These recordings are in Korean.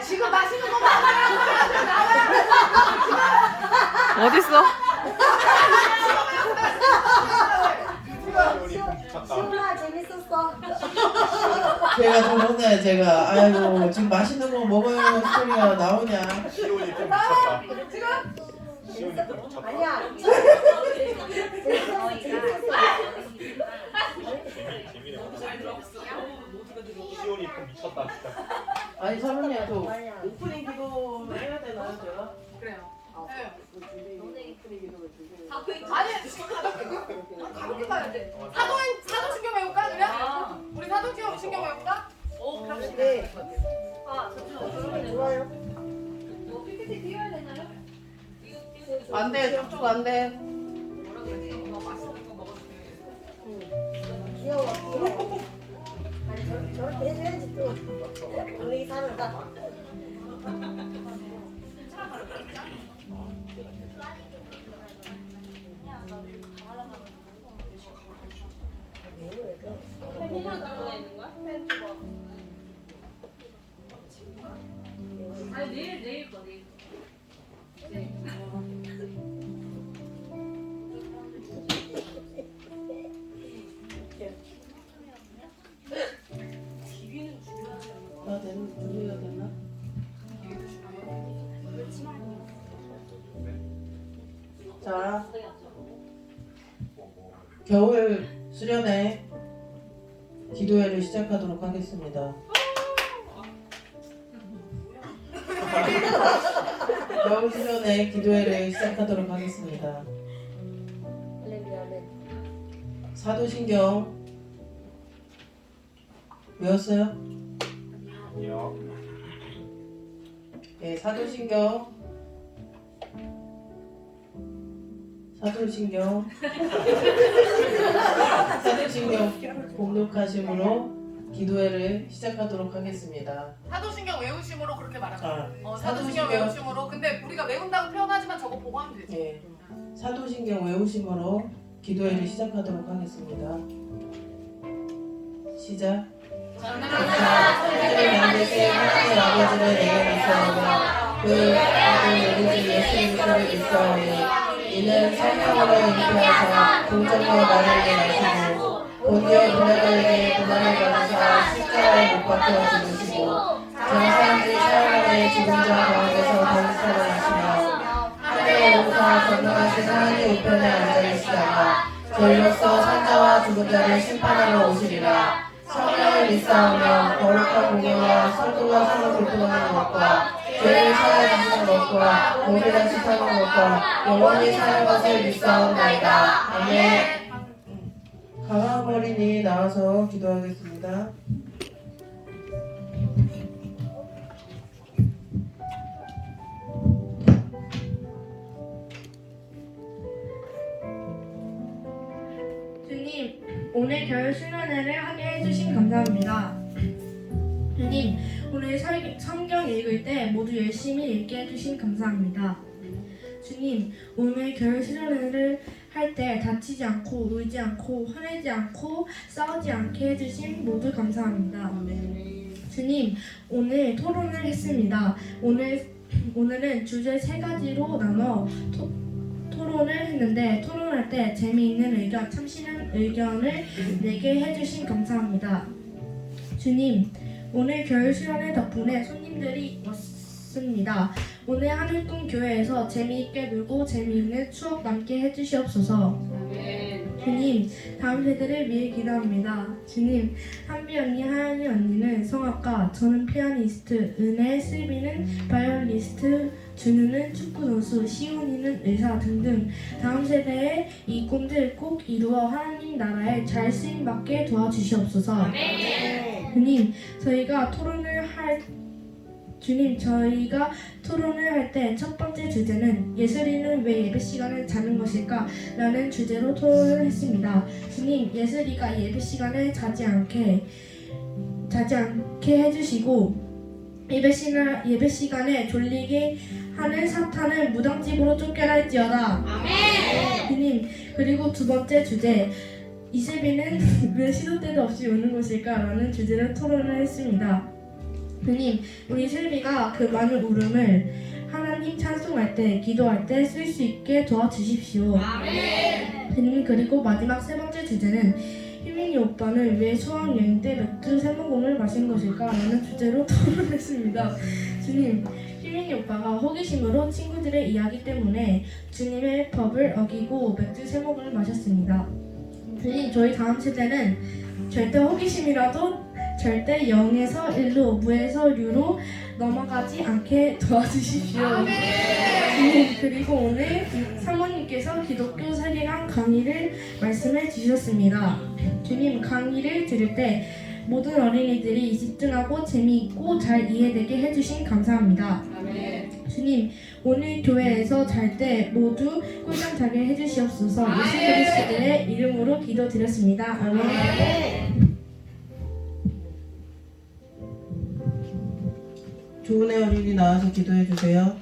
지금 마시는 거 맞아요? 어딨어? 시원아 재밌었어. 제가 좀 혼나요. 제가 아이고 지금 맛있는 거 먹어요 소리가 나오냐. 시온이 좀 미쳤다. 지금 시온이 좀 미쳤다. 아니야. 재미네. 시온이 좀 미쳤다 진짜. 아니 사모님 저 아니야. 오프닝 기도 해야 되나요 제가? 그래요. 네. 오프닝 기도를 준비를. 아니 지금 가볍게 가야 돼. 사도신경 외울까 그래? 우리 사도신경 외울까? 네. 좋아요. PPT 띄워야 되나요? 안돼 쭉쭉 안돼. 뭐라 그러지? 맛있는 거 먹어도 돼. 귀여워. 아니 저렇게 해줘야지 또. 분위기 사는다. 아니 내일 거 내일. 나 되는 준비가 됐나? 자 겨울 수련회 기도회를 시작하도록 하겠습니다. 겨울 수련회 기도회를 시작하도록 하겠습니다. 할렐루야 아멘. 사도신경 외웠어요? 아니요. 네, 사도신경 봉독하심으로 기도회를 시작하도록 하겠습니다. 사도신경 외우심으로 그렇게 말하면. 자, 사도신경 외우심으로. 근데 우리가 외운다고 표현하지만 저거 보고 하면 되지. 예, 사도신경 외우심으로 기도회를 시작하도록 하겠습니다. 시작. 하나님 만드신 하나님 아버지를 내게 믿사오며 그 아들 우리 주 예수 그리스도를 믿사오니 이는 성령으로 잉태하사 동정녀 마리아에게 나시고 본디오 빌라도에게 고난을 받으사 십자가에 못 박혀 죽으시고 전사함들이 사흘 죽은 자 가운데서 다시 살아나시며 하늘에 오르사 건너가신 하나님 우편에 앉아계시다가 저희로서 산자와 죽은 자를 심판하러 오시리라. 성령을 믿사오며 거룩한 공예와 성도가 서로 교통하는 것과 죄를 사하여주시는 것과 몸이 다시 사는 것과 영원히 사는 것을 믿사옵나이다. 아멘. 강한 어린이 나와서 기도하겠습니다. 주님, 오늘 겨울 수련회를 하게 해주신 감사합니다. 주님, 오늘 성경 읽을 때 모두 열심히 읽게 해주신 감사합니다. 주님, 오늘 겨울 수련회를 할 때 다치지 않고 울지 않고 화내지 않고 싸우지 않게 해주신 모두 감사합니다. 주님, 오늘 토론을 했습니다. 오늘은 주제 3가지로 나눠 토론을 했는데 토론할 때 재미있는 의견, 참신한 의견을 내게 해주신 감사합니다. 주님, 오늘 겨울 수련회 덕분에 손님들이 왔습니다. 오늘 하늘동 교회에서 재미있게 놀고 재미있는 추억 남게 해주시옵소서. 주님, 다음 세대를 위해 기도합니다. 주님, 한비 언니, 하연이 언니는 성악가, 저는 피아니스트, 은혜, 슬비는 바이올리스트, 준우는 축구 선수, 시온이는 의사 등등 다음 세대의 이 꿈들 꼭 이루어 하나님 나라에 잘 쓰임 받게 도와주시옵소서. 주님, 저희가 토론을 할 때 첫 번째 주제는 예슬이는 왜 예배 시간을 자는 것일까? 라는 주제로 토론을 했습니다. 주님, 예슬이가 예배 시간에 자지 않게 해주시고 예배 시간에 졸리게 하는 사탄을 무당집으로 쫓겨날지어다. 아멘. 주님, 그리고 두 번째 주제 이슬비는 왜 시도 때도 없이 우는 것일까? 라는 주제로 토론을 했습니다. 주님, 우리 슬비가 그 많은 울음을 하나님 찬송할 때, 기도할 때 쓸 수 있게 도와주십시오. 주님, 그리고 마지막 세 번째 주제는 희민이 오빠는 왜 수학여행 때 맥주 3모금을 마신 것일까? 라는 주제로 토론했습니다. 주님, 희민이 오빠가 호기심으로 친구들의 이야기 때문에 주님의 법을 어기고 맥주 3모금을 마셨습니다. 주님, 저희 다음 세대는 절대 호기심이라도 절대 0에서 1로, 무에서 유로 넘어가지 않게 도와주십시오. 주님, 그리고 오늘 사모님께서 기독교 세계관 강의를 말씀해 주셨습니다. 주님, 강의를 들을 때 모든 어린이들이 집중하고 재미있고 잘 이해되게 해주신 감사합니다. 주님, 오늘 교회에서 잘 때 모두 꿀잠 자게 해주시옵소서. 예수 그리스도의 이름으로 기도드렸습니다. 아멘. 조은혜 어린이 나와서 기도해 주세요.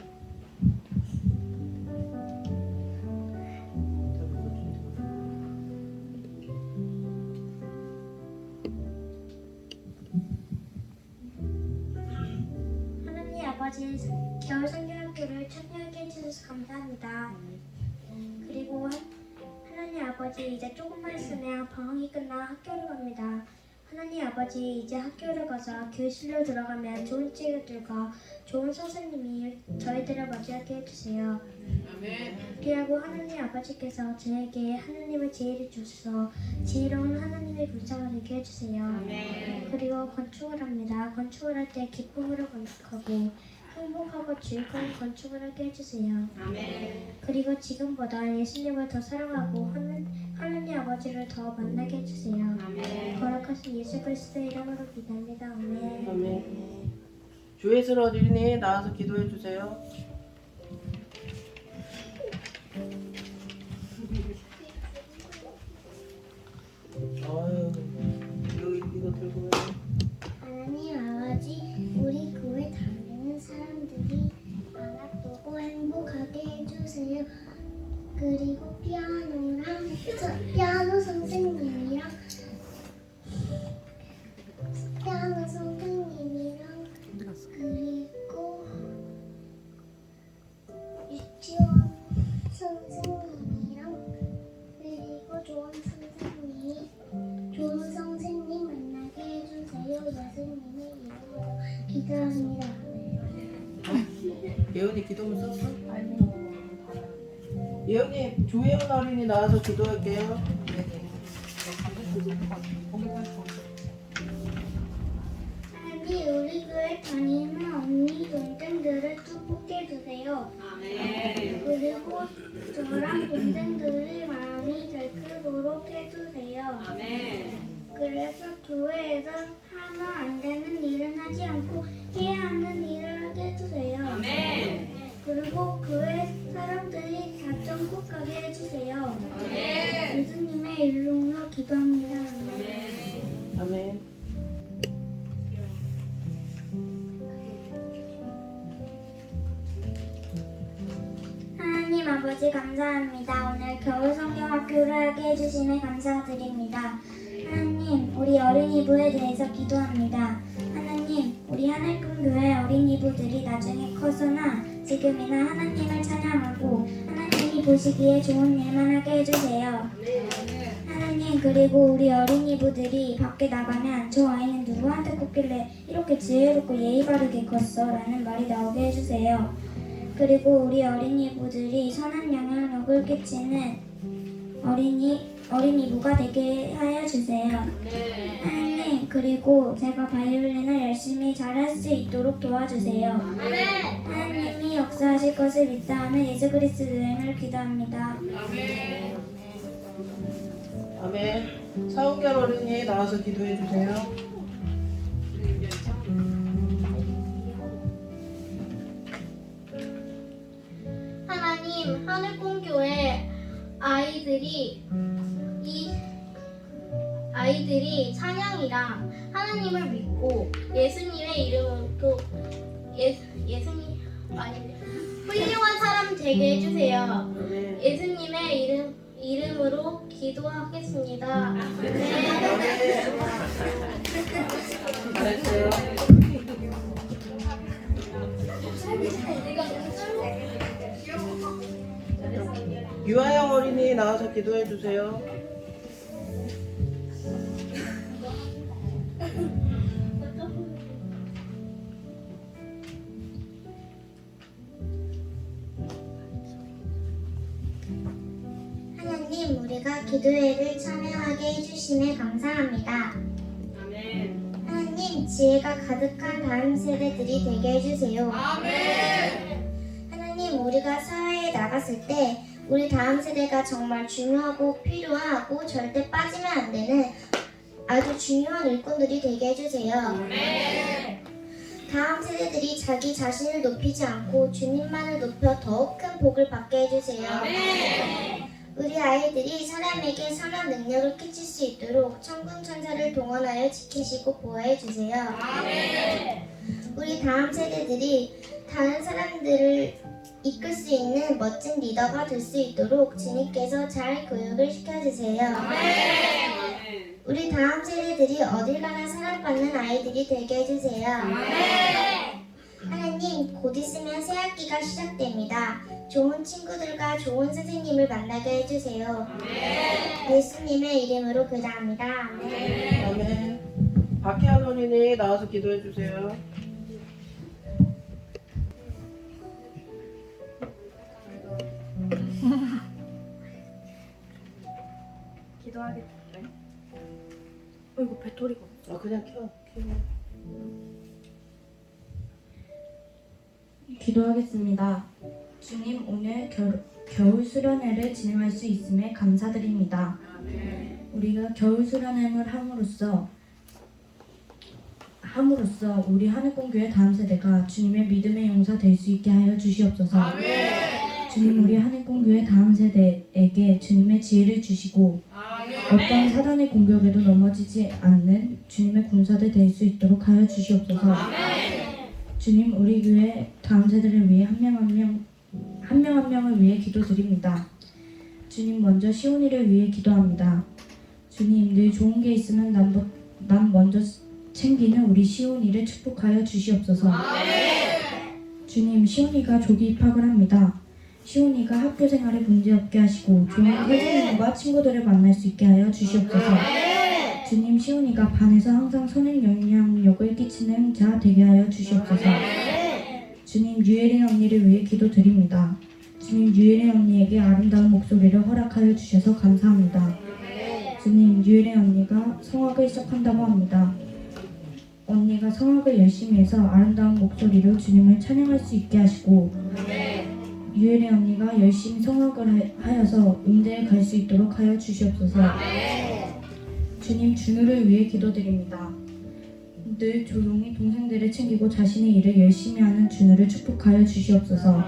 하나님 아버지, 겨울 성경학교를 참여하게 해주셔서 감사합니다. 그리고 하나님 아버지, 이제 조금만 있으면 방학이 끝나 학교를 갑니다. 하나님 아버지, 이제 학교를 가서 교실로 들어가면 좋은 친구들과 좋은 선생님이 저희들을 맞이하게 해주세요. 그리고 하나님 아버지께서 저에게 하나님의 지혜를 주셔서 지혜로운 하나님의 불사가 되게 해주세요. 그리고 건축을 합니다. 건축을 할 때 기쁨으로 건축하고 행복하고 즐거운 건축을 하게 해주세요. 그리고 지금보다 예수님을 더 사랑하고 하나님 아버지를 더 만나게 해주세요. 거룩하신 예수 그리스도의 이름으로 기도합니다. 아멘. 아멘. 조혜슬 어린이 나와서 기도해 주세요. 아유, 이거 들고 해. 하나님 아버지, 우리 교회 다니는 사람들이 알아보고 행복하게 해주세요. 그리고 피아노 선생님이랑 그리고 유치원 선생님이랑 그리고 좋은 선생님 만나게 해주세요. 예수님의 이름으로 기도합니다. 예은이 기도문 썼어? 예은이 조혜은 어린이 나와서 기도할게요. 하나님, 우리 교회 다니는 언니 동생들을 축복해 주세요. 그리고 저랑 동생들의 마음이 잘 크도록 해주세요. 그래서 교회에서 하면 안 되는 일은 하지 않고 해야 하는 일을 하게 해주세요. 그리고 교회 사람들이 다 천국 가게 해주세요. 예수님의 이름으로 기도합니다. 아멘. 하나님 아버지 감사합니다. 오늘 겨울 성경학교를 하게 해주심에 감사드립니다. 하나님, 우리 어린이부에 대해서 기도합니다. 하나님, 우리 하늘꿈교회 어린이부들이 나중에 커서나 지금이나 하나님을 찬양하고 하나님이 보시기에 좋은 일만 하게 해주세요. 하나님, 그리고 우리 어린이부들이 밖에 나가면 저 아이는 누구한테 컸길래 이렇게 지혜롭고 예의 바르게 컸어? 라는 말이 나오게 해주세요. 그리고 우리 어린이부들이 선한 영향력을 끼치는 어린이부가 되게 하여 주세요. 하나님, 그리고 제가 바이올린을 열심히 잘할 수 있도록 도와주세요. 하나님이 역사하실 것을 믿사하며 예수 그리스도 이름을 기도합니다. 아멘. 사은결 어린이 나와서 기도해 주세요. 하나님, 하늘꿈교회 아이들이 찬양이랑 하나님을 믿고 예수님의 이름으로 훌륭한 사람 되게 해주세요. 아멘. 예수님의 이름으로 기도하겠습니다. 네. 잘했어요. 유아영 어린이 나와서 기도해 주세요. 하나님, 우리가 기도회를 참여하게 해주심에 감사합니다. 하나님, 지혜가 가득한 다음 세대들이 되게 해주세요. 하나님, 우리가 사회에 나갔을 때 우리 다음 세대가 정말 중요하고 필요하고 절대 빠지면 안 되는 아주 중요한 일꾼들이 되게 해주세요. 다음 세대들이 자기 자신을 높이지 않고 주님만을 높여 더욱 큰 복을 받게 해주세요. 우리 아이들이 사람에게 선한 능력을 끼칠 수 있도록 천군 천사를 동원하여 지키시고 보호해 주세요. 우리 다음 세대들이 다른 사람들을 이끌 수 있는 멋진 리더가 될 수 있도록 주님께서 잘 교육을 시켜주세요. 우리 다음 세대들이 어딜 가나 사랑받는 아이들이 되게 해주세요. 하나님, 곧 있으면 새학기가 시작됩니다. 좋은 친구들과 좋은 선생님을 만나게 해주세요. 예수님의 이름으로 기도합니다. 아멘. 아멘. 박혜연 어린이 나와서 기도해 주세요. 기도하겠는데. 이거 배터리가. 그냥 켜. 기도하겠습니다. 주님, 오늘 겨울 수련회를 진행할 수 있음에 감사드립니다. 우리가 겨울 수련회를 함으로써 우리 하늘공교의 다음 세대가 주님의 믿음의 용사 될 수 있게 하여 주시옵소서. 주님, 우리 하늘공교의 다음 세대에게 주님의 지혜를 주시고 어떤 사단의 공격에도 넘어지지 않는 주님의 군사들 될 수 있도록 하여 주시옵소서. 주님, 우리 교회 다음 세대를 위해 한 명 한 명을 위해 기도드립니다. 주님, 먼저 시온이를 위해 기도합니다. 주님, 늘 좋은 게 있으면 난 먼저 챙기는 우리 시온이를 축복하여 주시옵소서. 주님, 시온이가 조기 입학을 합니다. 시온이가 학교 생활에 문제없게 하시고 좋은 선생님과 친구들을 만날 수 있게 하여 주시옵소서. 주님, 시온이가 반에서 항상 선행 영향력을 끼치는 자 되게 하여 주시옵소서. 주님, 유예린 언니를 위해 기도드립니다. 주님, 유예린 언니에게 아름다운 목소리를 허락하여 주셔서 감사합니다. 주님, 유예린 언니가 성악을 시작한다고 합니다. 언니가 성악을 열심히 해서 아름다운 목소리로 주님을 찬양할 수 있게 하시고 유예린 언니가 열심히 성악을 하여서 음대에 갈 수 있도록 하여 주시옵소서. 주님, 준우를 위해 기도드립니다. 늘 조용히 동생들을 챙기고 자신의 일을 열심히 하는 준우를 축복하여 주시옵소서.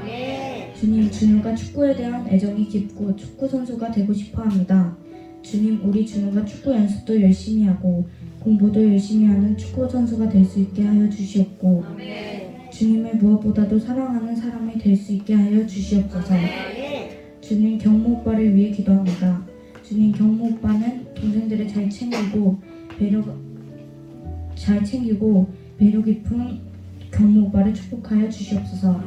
주님, 준우가 축구에 대한 애정이 깊고 축구 선수가 되고 싶어합니다. 주님, 우리 준우가 축구 연습도 열심히 하고 공부도 열심히 하는 축구 선수가 될 수 있게 하여 주시옵고 주님을 무엇보다도 사랑하는 사람이 될 수 있게 하여 주시옵소서. 주님, 경모 오빠를 위해 기도합니다. 주님, 경모 오빠는 동생들을 잘 챙기고 배려 깊은 경모 오빠를 축복하여 주시옵소서.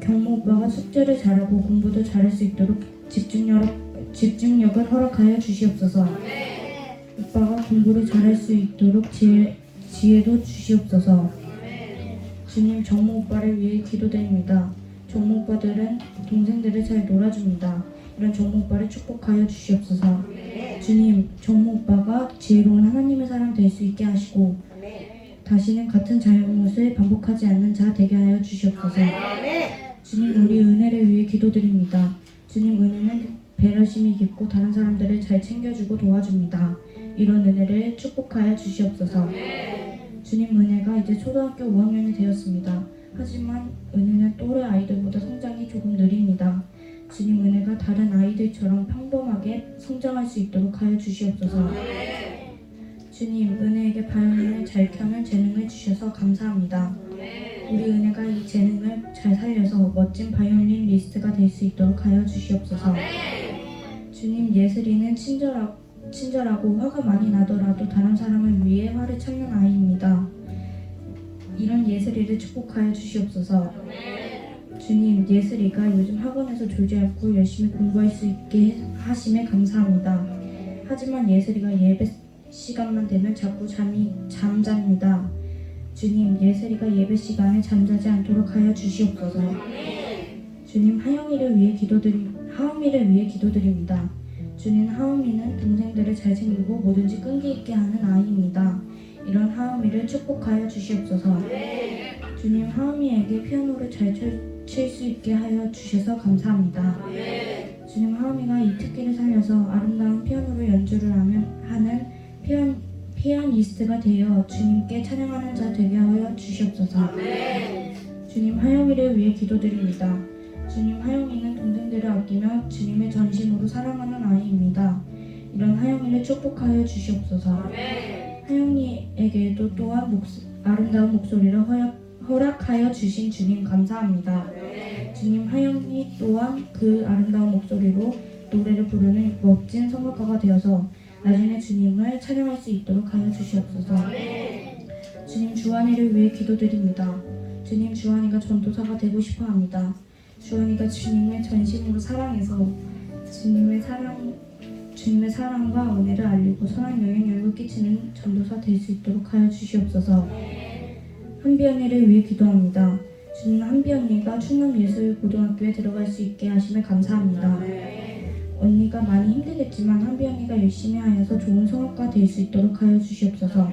경모 오빠가 숙제를 잘하고 공부도 잘할 수 있도록 집중력을 허락하여 주시옵소서. 오빠가 공부를 잘할 수 있도록 지혜도 주시옵소서. 주님, 정모 오빠를 위해 기도드립니다. 정모 오빠들은 동생들을 잘 놀아줍니다. 이런 정모 오빠를 축복하여 주시옵소서. 주님, 정모 오빠가 지혜로운 하나님의 사람 될 수 있게 하시고 다시는 같은 잘못을 반복하지 않는 자 되게 하여 주시옵소서. 주님, 우리 은혜를 위해 기도드립니다. 주님, 은혜는 배려심이 깊고 다른 사람들을 잘 챙겨주고 도와줍니다. 이런 은혜를 축복하여 주시옵소서. 주님, 은혜가 이제 초등학교 5학년이 되었습니다. 하지만 은혜는 또래 아이들보다 성장이 조금 느립니다. 주님, 은혜가 다른 아이들처럼 평범하게 성장할 수 있도록 하여 주시옵소서. 주님, 은혜에게 바이올린을 잘 켜는 재능을 주셔서 감사합니다. 우리 은혜가 이 재능을 잘 살려서 멋진 바이올리니스트가 될 수 있도록 하여 주시옵소서. 주님, 예슬이는 친절하고 화가 많이 나더라도 다른 사람을 위해 화를 참는 아이입니다. 이런 예슬이를 축복하여 주시옵소서. 주님, 예슬이가 요즘 학원에서 졸지 않고 열심히 공부할 수 있게 하심에 감사합니다. 하지만 예슬이가 예배 시간만 되면 자꾸 잠잡니다. 주님, 예슬이가 예배 시간에 잠자지 않도록 하여 주시옵소서. 주님, 하영이를 위해 기도드립니다. 주님, 하은이는 동생들을 잘 챙기고 뭐든지 끈기 있게 하는 아이입니다. 이런 하은이를 축복하여 주시옵소서. 주님, 하은이에게 피아노를 잘 칠 수 있게 하여 주셔서 감사합니다. 주님, 하은이가 이 특기를 살려서 아름다운 피아노를 연주를 하는 피아니스트가 되어 주님께 찬양하는 자 되게 하여 주시옵소서. 주님, 하영이를 위해 기도드립니다. 주님, 하영이는 동생들을 아끼며 주님의 전심으로 사랑하는 아이입니다. 이런 하영이를 축복하여 주시옵소서. 하영이에게도 또한 아름다운 목소리를 허락하여 주신 주님 감사합니다. 주님, 하영이 또한 그 아름다운 목소리로 노래를 부르는 멋진 성악가가 되어서 나중에 주님을 찬양할 수 있도록 하여 주시옵소서. 주님, 주한이를 위해 기도드립니다. 주님, 주한이가 전도사가 되고 싶어합니다. 주한이가 주님의 전심으로 사랑해서 주님의 사랑과 은혜를 알리고 선한 영향력을 끼치는 전도사 될 수 있도록 하여 주시옵소서. 한비 언니를 위해 기도합니다. 주님, 한비 언니가 충남예술고등학교에 들어갈 수 있게 하심에 감사합니다. 언니가 많이 힘들겠지만 한비 언니가 열심히 하여서 좋은 성악가 될 수 있도록 하여 주시옵소서.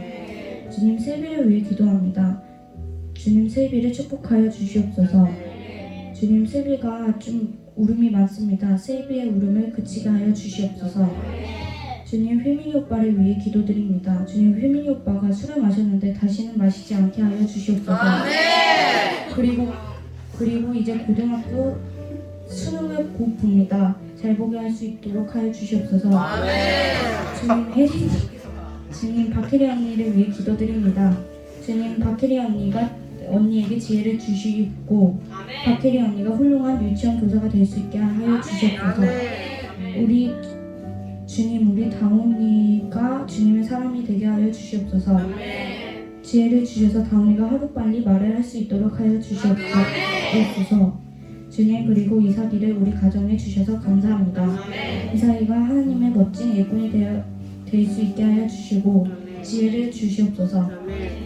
주님, 슬비를 위해 기도합니다. 주님, 슬비를 축복하여 주시옵소서. 주님, 슬비가 좀 울음이 많습니다. 슬비의 울음을 그치게 하여 주시옵소서. 주님, 휘민이 오빠를 위해 기도드립니다. 주님, 휘민이 오빠가 술을 마셨는데 다시는 마시지 않게 하여 주시옵소서. 그리고 이제 고등학교 수능을 곧 봅니다. 잘 보게 할 수 있도록 하여 주시옵소서. 주님, 박혜리 언니를 위해 기도드립니다. 주님, 박혜리 언니가 언니에게 지혜를 주시고 박혜리 언니가 훌륭한 유치원 교사가 될 수 있게 하여 주시옵소서. 우리 다운이가 주님의 사람이 되게 하여 주시옵소서. 지혜를 주셔서 다운이가 하루빨리 말을 할 수 있도록 하여 주시옵소서. 주님, 그리고 이삭이를 우리 가정에 주셔서 감사합니다. 이삭이가 하나님의 멋진 일꾼이 될 수 있게 하여 주시고 지혜를 주시옵소서.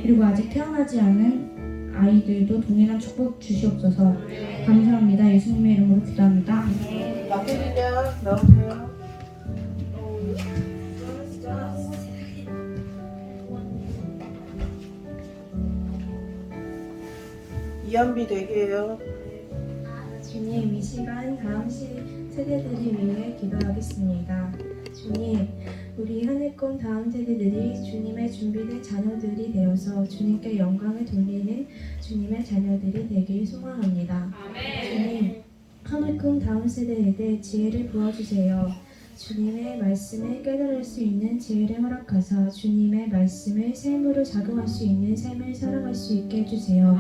그리고 아직 태어나지 않은 아이들도 동일한 축복 주시옵소서. 감사합니다. 예수님의 이름으로 기도합니다. 맡겨주세요. 나오세요. 이한비 대기예요. 주님, 이 시간 다음 세대들을 위해 기도하겠습니다. 주님, 우리 하늘꿈 다음 세대들이 주님의 준비된 자녀들이 되어서 주님께 영광을 돌리는 주님의 자녀들이 되길 소망합니다. 주님, 하늘꿈 다음 세대에게 지혜를 부어주세요. 주님의 말씀을 깨달을 수 있는 지혜를 허락하사 주님의 말씀을 삶으로 작용할 수 있는 삶을 살아갈 수 있게 해주세요.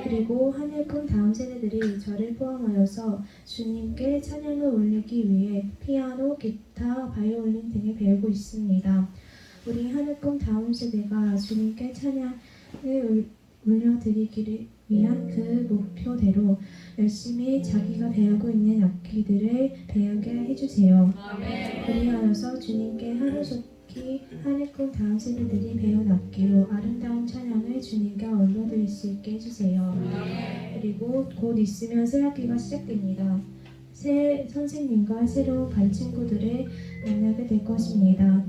그리고 하늘꿈 다음 세대들이 저를 포함하여서 주님께 찬양을 올리기 위해 피아노, 기타, 바이올린 등을 배우고 있습니다. 우리 하늘꿈 다음 세대가 주님께 찬양을 올려드리기를 위한 그 목표대로 열심히 자기가 배우고 있는 악기들을 배우게 해주세요. 그리하여서 주님께 하루속히 하늘꿈 다음 세대들이 배운 악기로 아름다운 찬양을 주님께 올려드릴 수 있게 해주세요. 그리고 곧 있으면 새 학기가 시작됩니다. 새 선생님과 새로운 반 친구들을 만나게 될 것입니다.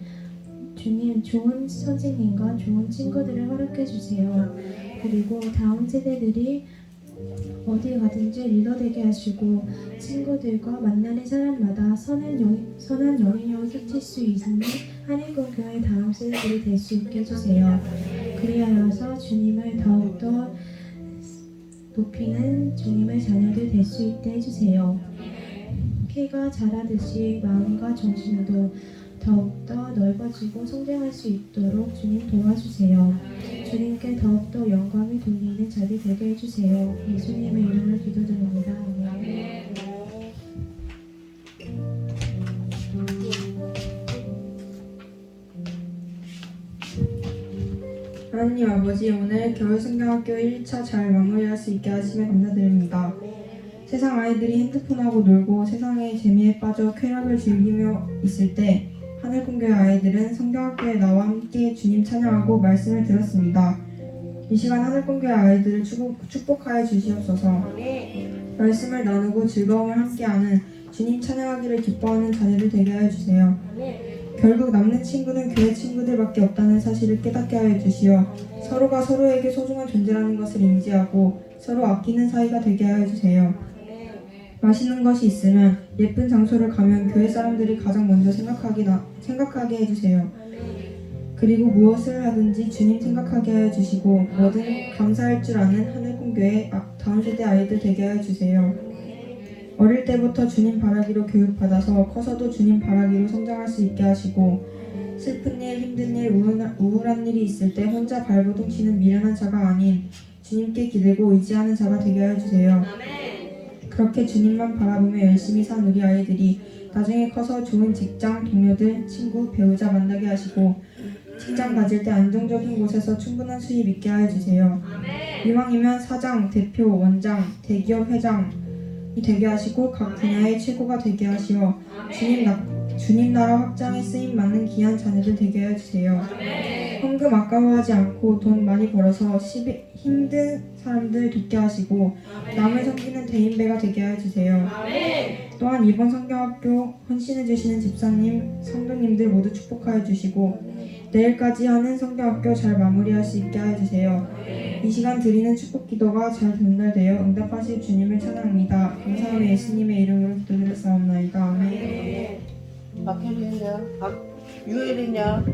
주님, 좋은 선생님과 좋은 친구들을 허락해 주세요. 그리고 다음 세대들이 어디 가든지 리더 되게 하시고 친구들과 만나는 사람마다 선한 영향력을 끼칠 수 있는 하늘꿈 교회 다음 세대들이 될 수 있게 해주세요. 그리하여서 주님을 더욱더 높이는 주님의 자녀들 될 수 있게 해주세요. 키가 자라듯이 마음과 정신도 더욱더 넓어지고 성장할 수 있도록 주님 도와주세요. 주님께 더욱더 영광을 돌리는 자리 되게 해주세요. 예수님의 이름으로 기도드립니다. 아멘. 하나님 아버지, 오늘 겨울성경학교 1차 잘 마무리할 수 있게 하심에 감사드립니다. 세상 아이들이 핸드폰하고 놀고 세상의 재미에 빠져 쾌락을 즐기며 있을 때 하늘공교의 아이들은 성경학교에 나와 함께 주님 찬양하고 말씀을 들었습니다. 이 시간 하늘공교의 아이들을 축복하여 주시옵소서. 말씀을 나누고 즐거움을 함께하는 주님 찬양하기를 기뻐하는 자녀들 되게 하여 주세요. 결국 남는 친구는 교회 친구들밖에 없다는 사실을 깨닫게 하여 주시어 서로가 서로에게 소중한 존재라는 것을 인지하고 서로 아끼는 사이가 되게 하여 주세요. 맛있는 것이 있으면 예쁜 장소를 가면 교회 사람들이 가장 먼저 생각하게 해주세요. 그리고 무엇을 하든지 주님 생각하게 하여 주시고 뭐든 감사할 줄 아는 하늘공교의 다음 세대 아이들 되게 하여 주세요. 어릴 때부터 주님 바라기로 교육받아서 커서도 주님 바라기로 성장할 수 있게 하시고 슬픈 일, 힘든 일, 우울한 일이 있을 때 혼자 발버둥 치는 미련한 자가 아닌 주님께 기대고 의지하는 자가 되게 하여 주세요. 그렇게 주님만 바라보며 열심히 산 우리 아이들이 나중에 커서 좋은 직장, 동료들, 친구, 배우자 만나게 하시고 직장 가질 때 안정적인 곳에서 충분한 수입 있게 하여 주세요. 이왕이면 사장, 대표, 원장, 대기업 회장이 되게 하시고 각 분야의 최고가 되게 하시어 주님 나라 확장에 쓰임 많은 귀한 자녀들 되게 하여 주세요. 헌금 아까워하지 않고 돈 많이 벌어서 힘든 사람들 돕게 하시고 남을 섬기는 대인배가 되게 하여 주세요. 또한 이번 성경학교 헌신해 주시는 집사님, 성도님들 모두 축복하여 주시고 내일까지 하는 성경학교 잘 마무리할 수 있게 하여 주세요. 이 시간 드리는 축복 기도가 잘 전달되어 응답하실 주님을 찬양합니다. 감사하며 예수님의 이름으로 기도드렸사옵나이다. 아멘. 박현이냐? 유엘이냐?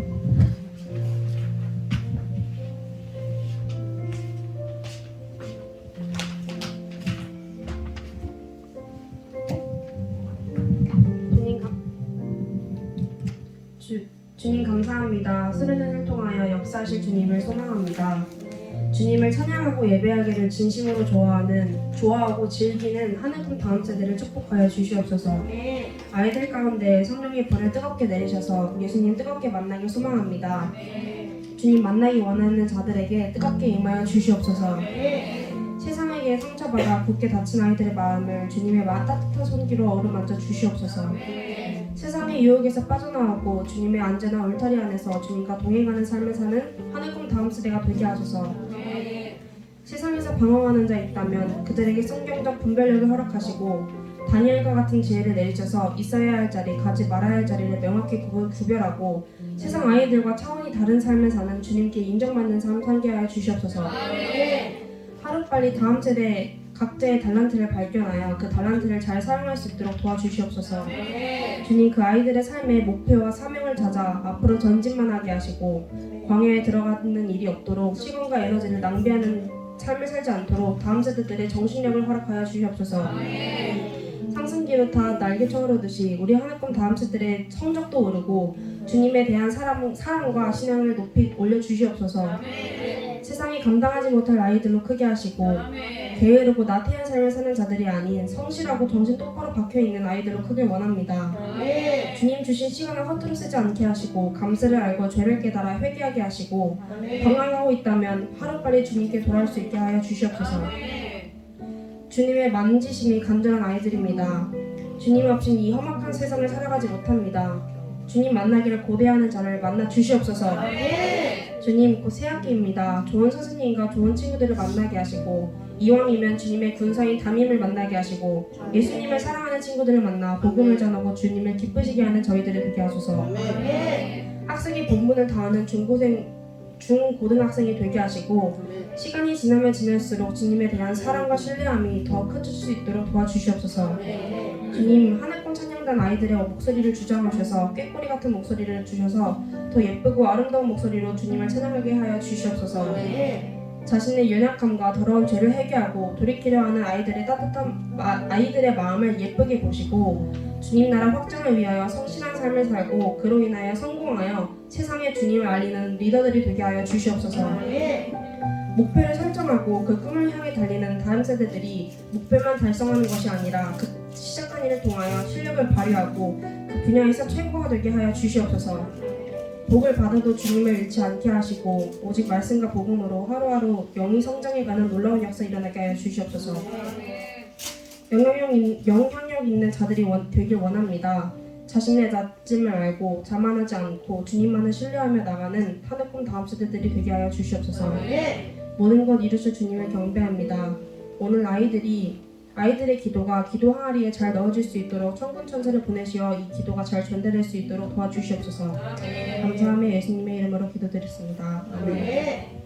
주님 감사합니다. 수련회를 통하여 역사하실 주님을 소망합니다. 주님을 찬양하고 예배하기를 진심으로 좋아하고 즐기는 하늘품 다음 세대를 축복하여 주시옵소서. 아이들 가운데 성령의 불을 뜨겁게 내리셔서 예수님 뜨겁게 만나길 소망합니다. 주님 만나기 원하는 자들에게 뜨겁게 임하여 주시옵소서. 세상에게 상처받아 굳게 다친 아이들의 마음을 주님의 따뜻한 손길로 어루만져 주시옵소서. 세상의 유혹에서 빠져나오고 주님의 안전한 울타리 안에서 주님과 동행하는 삶을 사는 하늘꿈 다음 세대가 되게 하소서. 세상에서 방황하는 자 있다면 그들에게 성경적 분별력을 허락하시고 다니엘과 같은 지혜를 내리셔서 있어야 할 자리, 가지 말아야 할 자리를 명확히 구별하고 세상 아이들과 차원이 다른 삶을 사는 주님께 인정받는 삶 살게 하여 주시옵소서. 하루빨리 다음 세대 각자의 달란트를 발견하여 그 달란트를 잘 사용할 수 있도록 도와주시옵소서. 주님 그 아이들의 삶의 목표와 사명을 찾아 앞으로 전진만 하게 하시고 광야에 들어가는 일이 없도록 시간과 에너지를 낭비하는 삶을 살지 않도록 다음 세대들의 정신력을 허락하여 주시옵소서. 상승기로 타 날개처럼 오르듯이 우리 하늘꿈 다음 세대들의 성적도 오르고 주님에 대한 사랑과 신앙을 높이 올려주시옵소서. 세상이 감당하지 못할 아이들로 크게 하시고 게으르고 나태한 삶을 사는 자들이 아닌 성실하고 정신 똑바로 박혀있는 아이들로 크길 원합니다. 주님 주신 시간을 허투루 쓰지 않게 하시고 감사를 알고 죄를 깨달아 회개하게 하시고 방황하고 있다면 하루빨리 주님께 돌아올 수 있게 하여 주시옵소서. 주님의 만지심이 간절한 아이들입니다. 주님 없인 이 험악한 세상을 살아가지 못합니다. 주님 만나기를 고대하는 자를 만나 주시옵소서. 주님 곧 새학기입니다. 좋은 선생님과 좋은 친구들을 만나게 하시고 이왕이면 주님의 군사인 담임을 만나게 하시고 예수님을 사랑하는 친구들을 만나 복음을 전하고 주님을 기쁘시게 하는 저희들을 되게 하소서. 학생이 본분을 다하는 중고등학생이 되게 하시고 시간이 지나면 지날수록 주님에 대한 사랑과 신뢰함이 더 커질 수 있도록 도와주시옵소서. 주님 하늘꿈 찬양단 아이들의 목소리를 주장하셔서 꾀꼬리 같은 목소리를 주셔서 더 예쁘고 아름다운 목소리로 주님을 찬양하게 하여 주시옵소서. 자신의 연약함과 더러운 죄를 회개하고 돌이키려 하는 아이들의 마음을 예쁘게 보시고 주님 나라 확장을 위하여 성실한 삶을 살고 그로 인하여 성공하여 세상에 주님을 알리는 리더들이 되게 하여 주시옵소서. 목표를 설정하고 그 꿈을 향해 달리는 다음 세대들이 목표만 달성하는 것이 아니라 그 시작한 일을 통하여 실력을 발휘하고 그 분야에서 최고가 되게 하여 주시옵소서. 복을 받아도 주님을 잃지 않게 하시고 오직 말씀과 복음으로 하루하루 영이 성장해가는 놀라운 역사 일어나게 하여 주시옵소서. 영향력 있는 자들이 되길 원합니다. 자신의 낮짐을 알고 자만하지 않고 주님만을 신뢰하며 나가는 하늘꿈 다음 세대들이 되게 하여 주시옵소서. 모든 것 이루실 주님을 경배합니다. 오늘 아이들의 기도가 기도 항아리에 잘 넣어질 수 있도록 천군 천사를 보내시어 이 기도가 잘 전달될 수 있도록 도와주시옵소서. 감사하며 예수님의 이름으로 기도드렸습니다. 아멘.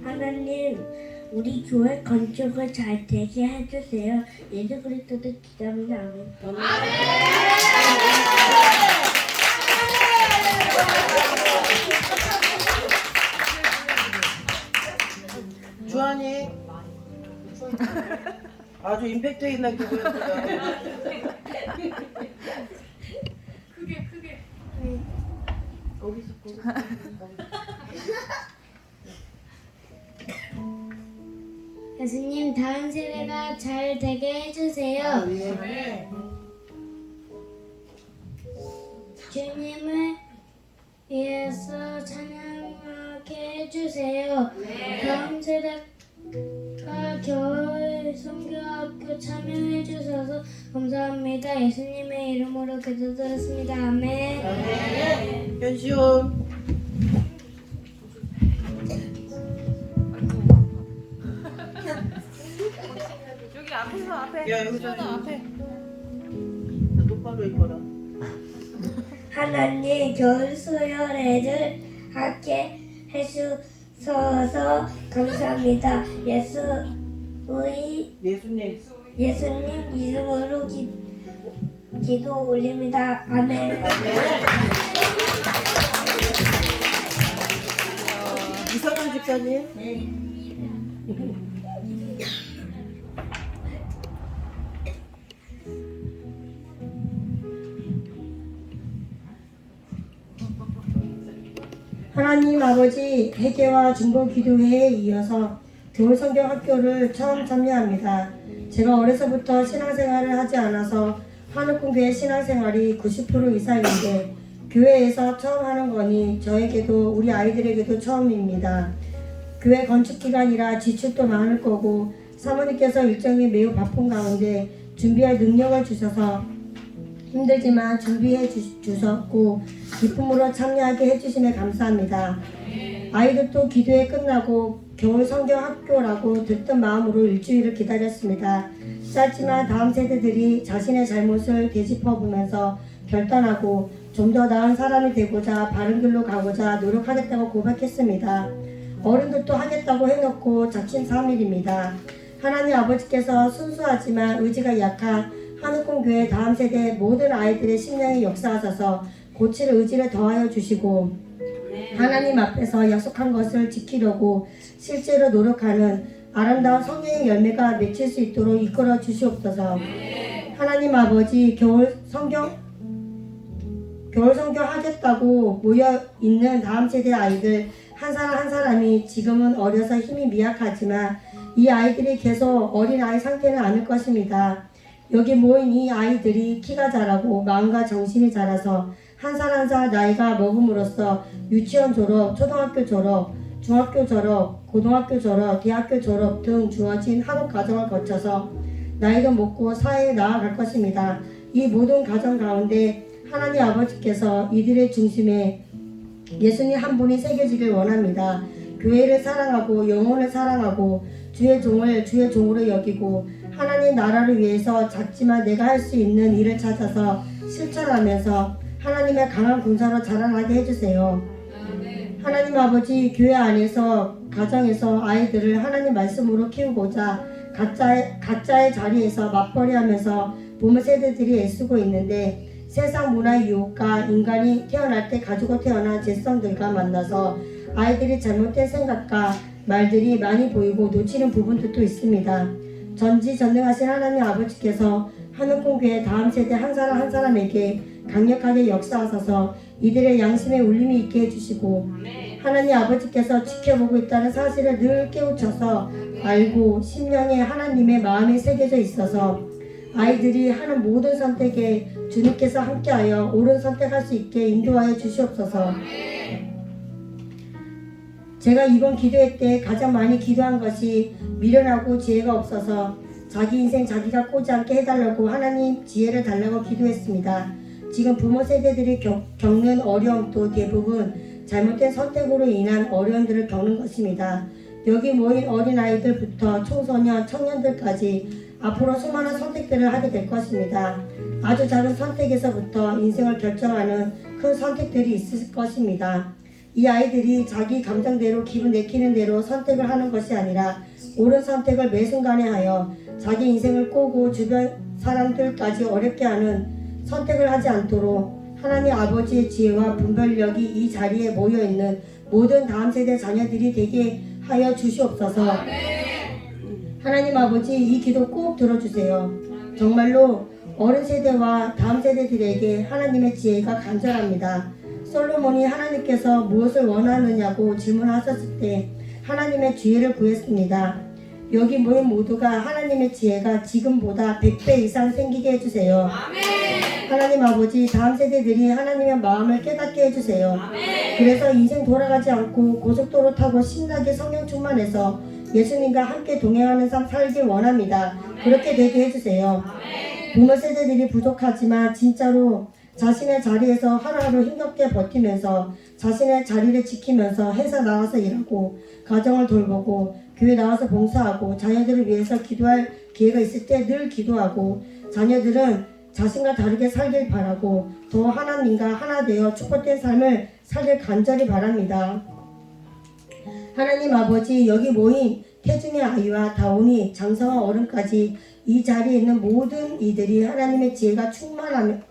하나님, 우리 교회 건축을 잘 되게 해주세요. 예수 그리스도도 기도합니다. 아멘. 주한이 아주 임팩트 있는 교회입니다. 크게. 거기서 예수님, 다음 세대가 잘 되게 해주세요. 주님을 위해서 찬양하게 해주세요. 다음 세대가 겨울 선교학교 참여해 주셔서 감사합니다. 예수님의 이름으로 기도드렸습니다. 아멘. 현시온 여기 앞에. 야 여기서 앞에 똑바로 있거라. 하나님, 겨울 수요일을 하게 해주셔서 감사합니다. 예수님 이름으로 기도 올립니다. 아멘. 이성훈 집사님. 하나님 아버지, 회개와 중보 기도회에 이어서 겨울 성경 학교를 처음 참여합니다. 제가 어려서부터 신앙생활을 하지 않아서 하늘꿈교회 신앙생활이 90% 이상인데 교회에서 처음 하는 거니 저에게도 우리 아이들에게도 처음입니다. 교회 건축 기간이라 지출도 많을 거고 사모님께서 일정이 매우 바쁜 가운데 준비할 능력을 주셔서 힘들지만 준비해 주셨고 기쁨으로 참여하게 해주심에 감사합니다. 아이들도 기도회 끝나고 겨울 성경 학교라고 들뜬 마음으로 일주일을 기다렸습니다. 짧지만 다음 세대들이 자신의 잘못을 되짚어보면서 결단하고 좀 더 나은 사람이 되고자 바른 길로 가고자 노력하겠다고 고백했습니다. 어른들도 하겠다고 해놓고 자칫 3일입니다. 하나님 아버지께서 순수하지만 의지가 약한 하늘꿈교회 다음 세대 모든 아이들의 심령에 역사하셔서 고칠 의지를 더하여 주시고 하나님 앞에서 약속한 것을 지키려고 실제로 노력하는 아름다운 성령의 열매가 맺힐 수 있도록 이끌어 주시옵소서. 하나님 아버지, 겨울 성경 하겠다고 모여 있는 다음 세대 아이들 한 사람 한 사람이 지금은 어려서 힘이 미약하지만 이 아이들이 계속 어린아이 상태는 아닐 것입니다. 여기 모인 이 아이들이 키가 자라고 마음과 정신이 자라서 한 살 한 살 나이가 먹음으로써 유치원 졸업, 초등학교 졸업, 중학교 졸업, 고등학교 졸업, 대학교 졸업 등 주어진 학업 과정을 거쳐서 나이도 먹고 사회에 나아갈 것입니다. 이 모든 과정 가운데 하나님 아버지께서 이들의 중심에 예수님 한 분이 새겨지길 원합니다. 교회를 사랑하고 영혼을 사랑하고 주의 종을 주의 종으로 여기고 하나님 나라를 위해서 작지만 내가 할 수 있는 일을 찾아서 실천하면서 하나님의 강한 군사로 자라나게 해주세요. 하나님 아버지, 교회 안에서 가정에서 아이들을 하나님 말씀으로 키우고자 가짜의 자리에서 맞벌이하면서 부모 세대들이 애쓰고 있는데 세상 문화의 유혹과 인간이 태어날 때 가지고 태어난 죄성들과 만나서 아이들이 잘못된 생각과 말들이 많이 보이고 놓치는 부분들도 있습니다. 전지전능하신 하나님 아버지께서 하늘꿈교회 다음 세대 한 사람 한 사람에게 강력하게 역사하셔서 이들의 양심에 울림이 있게 해주시고 하나님 아버지께서 지켜보고 있다는 사실을 늘 깨우쳐서 알고 심령에 하나님의 마음이 새겨져 있어서 아이들이 하는 모든 선택에 주님께서 함께하여 옳은 선택할 수 있게 인도하여 주시옵소서. 제가 이번 기도회 때 가장 많이 기도한 것이 미련하고 지혜가 없어서 자기 인생 자기가 꼬지 않게 해달라고 하나님 지혜를 달라고 기도했습니다. 지금 부모 세대들이 겪는 어려움도 대부분 잘못된 선택으로 인한 어려움들을 겪는 것입니다. 여기 모인 어린아이들부터 청소년, 청년들까지 앞으로 수많은 선택들을 하게 될 것입니다. 아주 작은 선택에서부터 인생을 결정하는 큰 선택들이 있을 것입니다. 이 아이들이 자기 감정대로 기분 내키는 대로 선택을 하는 것이 아니라 옳은 선택을 매 순간에 하여 자기 인생을 꼬고 주변 사람들까지 어렵게 하는 선택을 하지 않도록 하나님 아버지의 지혜와 분별력이 이 자리에 모여있는 모든 다음 세대 자녀들이 되게 하여 주시옵소서. 하나님 아버지, 이 기도 꼭 들어주세요. 정말로 어른 세대와 다음 세대들에게 하나님의 지혜가 간절합니다. 솔로몬이 하나님께서 무엇을 원하느냐고 질문하셨을 때 하나님의 지혜를 구했습니다. 여기 모인 모두가 하나님의 지혜가 지금보다 100배 이상 생기게 해주세요. 하나님 아버지, 다음 세대들이 하나님의 마음을 깨닫게 해주세요. 그래서 인생 돌아가지 않고 고속도로 타고 신나게 성령 충만해서 예수님과 함께 동행하는 삶 살길 원합니다. 그렇게 되게 해주세요. 부모 세대들이 부족하지만 진짜로 자신의 자리에서 하루하루 힘겹게 버티면서 자신의 자리를 지키면서 회사 나와서 일하고 가정을 돌보고 교회 나와서 봉사하고 자녀들을 위해서 기도할 기회가 있을 때 늘 기도하고 자녀들은 자신과 다르게 살길 바라고 더 하나님과 하나 되어 축복된 삶을 살길 간절히 바랍니다. 하나님 아버지, 여기 모인 태중의 아이와 다온이 장성한 어른까지 이 자리에 있는 모든 이들이 하나님의 지혜가 충만하다면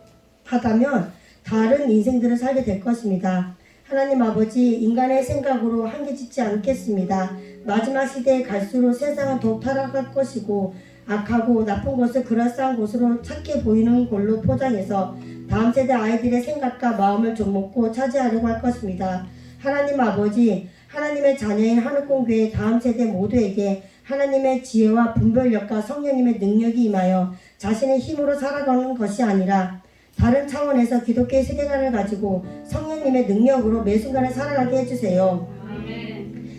다른 인생들을 살게 될 것입니다. 하나님 아버지, 인간의 생각으로 한계짓지 않겠습니다. 마지막 시대에 갈수록 세상은 더욱 타락할 것이고 악하고 나쁜 것을 그럴싸한 곳으로 찾게 보이는 걸로 포장해서 다음 세대 아이들의 생각과 마음을 좀먹고 차지하려고 할 것입니다. 하나님 아버지, 하나님의 자녀인 하늘공교회 다음 세대 모두에게 하나님의 지혜와 분별력과 성령님의 능력이 임하여 자신의 힘으로 살아가는 것이 아니라 다른 차원에서 기독교의 세계관을 가지고 성령님의 능력으로 매 순간을 살아가게 해주세요.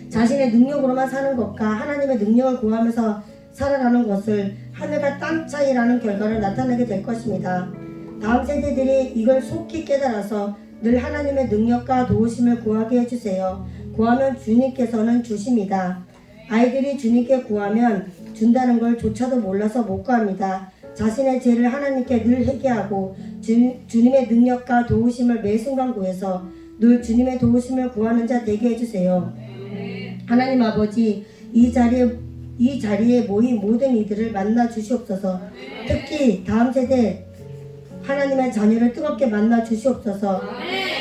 자신의 능력으로만 사는 것과 하나님의 능력을 구하면서 살아가는 것을 하늘과 땅 차이라는 결과를 나타내게 될 것입니다. 다음 세대들이 이걸 속히 깨달아서 늘 하나님의 능력과 도우심을 구하게 해주세요. 구하면 주님께서는 주십니다. 아이들이 주님께 구하면 준다는 걸 조차도 몰라서 못 구합니다. 자신의 죄를 하나님께 늘 회개하고 주님의 능력과 도우심을 매 순간 구해서 늘 주님의 도우심을 구하는 자 되게 해주세요. 하나님 아버지, 이 자리에 모인 모든 이들을 만나 주시옵소서. 특히 다음 세대 하나님의 자녀를 뜨겁게 만나 주시옵소서.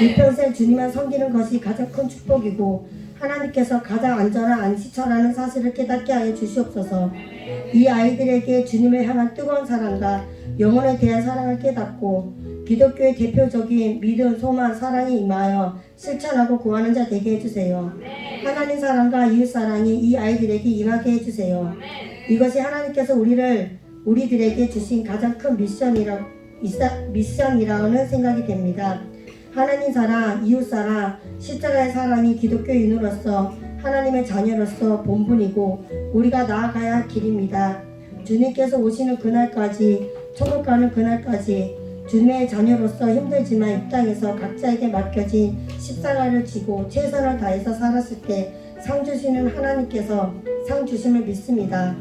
일평생 주님만 섬기는 것이 가장 큰 축복이고 하나님께서 가장 안전한 안식처라는 사실을 깨닫게 하여 주시옵소서. 이 아이들에게 주님을 향한 뜨거운 사랑과 영혼에 대한 사랑을 깨닫고 기독교의 대표적인 믿음, 소망, 사랑이 임하여 실천하고 구하는 자 되게 해주세요. 하나님 사랑과 이웃 사랑이 이 아이들에게 임하게 해주세요. 이것이 하나님께서 우리들에게 주신 가장 큰 미션이라는 생각이 됩니다. 하나님 사랑, 이웃 사랑, 십자가의 사랑이 기독교인으로서 하나님의 자녀로서 본분이고 우리가 나아가야 할 길입니다. 주님께서 오시는 그날까지, 천국 가는 그날까지 주님의 자녀로서 힘들지만 이 땅에서 각자에게 맡겨진 십자가를 지고 최선을 다해서 살았을 때 상 주시는 하나님께서 상 주심을 믿습니다.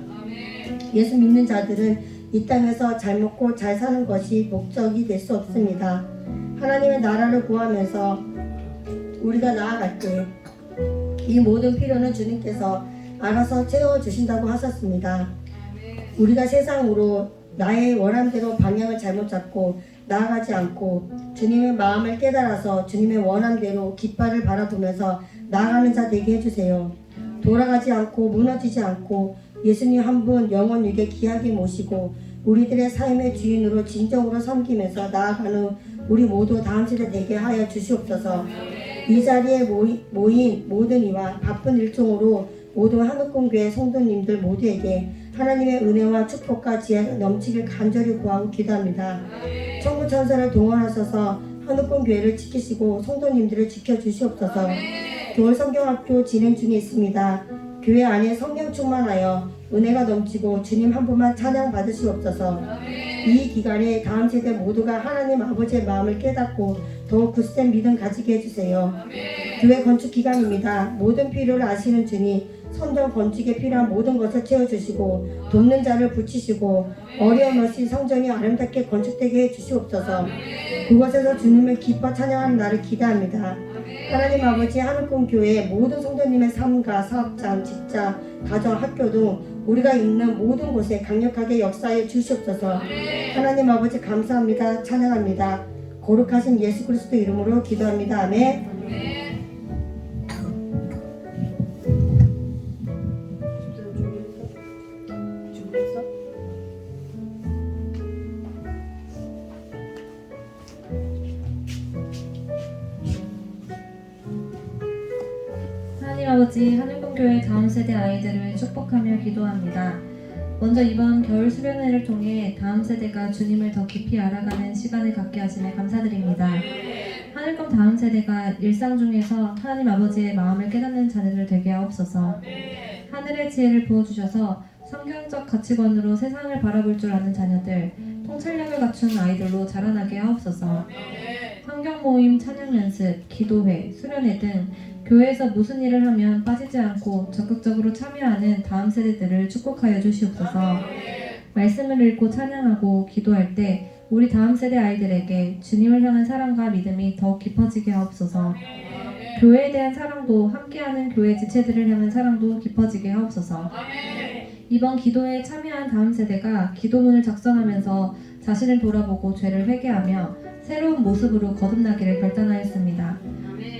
예수 믿는 자들은 이 땅에서 잘 먹고 잘 사는 것이 목적이 될 수 없습니다. 하나님의 나라를 구하면서 우리가 나아갈 때 이 모든 필요는 주님께서 알아서 채워주신다고 하셨습니다. 우리가 세상으로 나의 원함대로 방향을 잘못 잡고 나아가지 않고 주님의 마음을 깨달아서 주님의 원함대로 깃발을 바라보면서 나아가는 자 되게 해주세요. 돌아가지 않고 무너지지 않고 예수님 한 분 영원 유게 귀하게 모시고 우리들의 삶의 주인으로 진정으로 섬기면서 나아가는 우리 모두 다음 세대 되게 하여 주시옵소서. 이 자리에 모인 모든 이와 바쁜 일정으로 모든 한국공교회 성도님들 모두에게 하나님의 은혜와 축복과 지혜가 넘치길 간절히 구하고 기도합니다. 천군 천사를 동원하셔서 하늘권 교회를 지키시고 성도님들을 지켜주시옵소서. 겨울 성경학교 진행 중에 있습니다. 교회 안에 성령 충만하여 은혜가 넘치고 주님 한 분만 찬양 받으시옵소서. 이 기간에 다음 세대 모두가 하나님 아버지의 마음을 깨닫고 더욱 굳센 믿음 가지게 해주세요. 교회 건축 기간입니다. 모든 필요를 아시는 주님, 성전 건축에 필요한 모든 것을 채워주시고 돕는 자를 붙이시고 어려움 없이 성전이 아름답게 건축되게 해주시옵소서. 그곳에서 주님을 기뻐 찬양하는 날을 기대합니다. 하나님 아버지 하늘꿈 교회 모든 성도님의 삶과 사업장, 직장, 가정, 학교 등 우리가 있는 모든 곳에 강력하게 역사해 주시옵소서. 하나님 아버지 감사합니다. 찬양합니다. 거룩하신 예수 그리스도 이름으로 기도합니다. 아멘. 하나님 아버지 하늘공교회 다음 세대 아이들을 축복하며 기도합니다. 먼저 이번 겨울 수련회를 통해 다음 세대가 주님을 더 깊이 알아가는 시간을 갖게 하심에 감사드립니다. 하늘꿈 다음 세대가 일상 중에서 하나님 아버지의 마음을 깨닫는 자녀들 되게 하옵소서. 하늘의 지혜를 부어주셔서 성경적 가치관으로 세상을 바라볼 줄 아는 자녀들, 통찰력을 갖춘 아이들로 자라나게 하옵소서. 성경 모임, 찬양 연습, 기도회, 수련회 등 교회에서 무슨 일을 하면 빠지지 않고 적극적으로 참여하는 다음 세대들을 축복하여 주시옵소서. 말씀을 읽고 찬양하고 기도할 때 우리 다음 세대 아이들에게 주님을 향한 사랑과 믿음이 더욱 깊어지게 하옵소서. 교회에 대한 사랑도 함께하는 교회 지체들을 향한 사랑도 깊어지게 하옵소서. 이번 기도에 참여한 다음 세대가 기도문을 작성하면서 자신을 돌아보고 죄를 회개하며 새로운 모습으로 거듭나기를 결단하였습니다.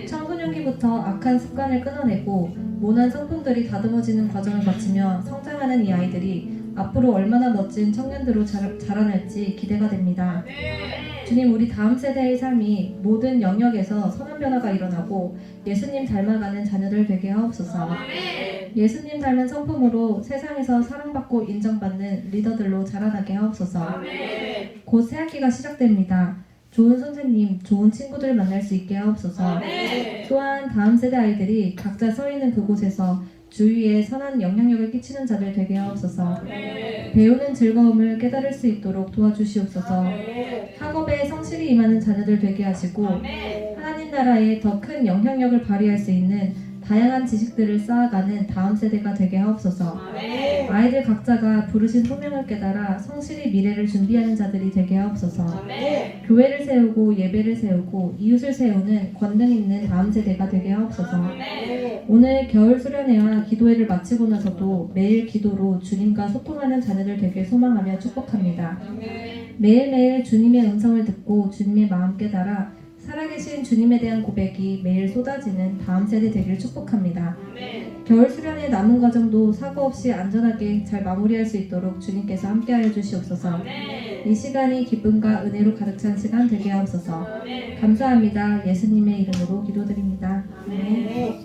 청소년기부터 악한 습관을 끊어내고 모난 성품들이 다듬어지는 과정을 거치며 성장하는 이 아이들이 앞으로 얼마나 멋진 청년들로 자라날지 기대가 됩니다. 주님, 우리 다음 세대의 삶이 모든 영역에서 선한 변화가 일어나고 예수님 닮아가는 자녀들 되게 하옵소서. 예수님 닮은 성품으로 세상에서 사랑받고 인정받는 리더들로 자라나게 하옵소서. 곧 새학기가 시작됩니다. 좋은 선생님, 좋은 친구들을 만날 수 있게 하옵소서. 또한 다음 세대 아이들이 각자 서 있는 그곳에서 주위에 선한 영향력을 끼치는 자들 되게 하옵소서. 배우는 즐거움을 깨달을 수 있도록 도와주시옵소서. 학업에 성실히 임하는 자녀들 되게 하시고 하나님 나라에 더 큰 영향력을 발휘할 수 있는 다양한 지식들을 쌓아가는 다음 세대가 되게 하옵소서. 아이들 각자가 부르신 소명을 깨달아 성실히 미래를 준비하는 자들이 되게 하옵소서. 교회를 세우고 예배를 세우고 이웃을 세우는 권능 있는 다음 세대가 되게 하옵소서. 오늘 겨울 수련회와 기도회를 마치고 나서도 매일 기도로 주님과 소통하는 자녀들 되게 소망하며 축복합니다. 매일매일 주님의 음성을 듣고 주님의 마음 깨달아 살아계신 주님에 대한 고백이 매일 쏟아지는 다음 세대 되기를 축복합니다. 겨울 수련의 남은 과정도 사고 없이 안전하게 잘 마무리할 수 있도록 주님께서 함께하여 주시옵소서. 이 시간이 기쁨과 은혜로 가득 찬 시간 되게 하옵소서. 감사합니다. 예수님의 이름으로 기도드립니다. 아멘.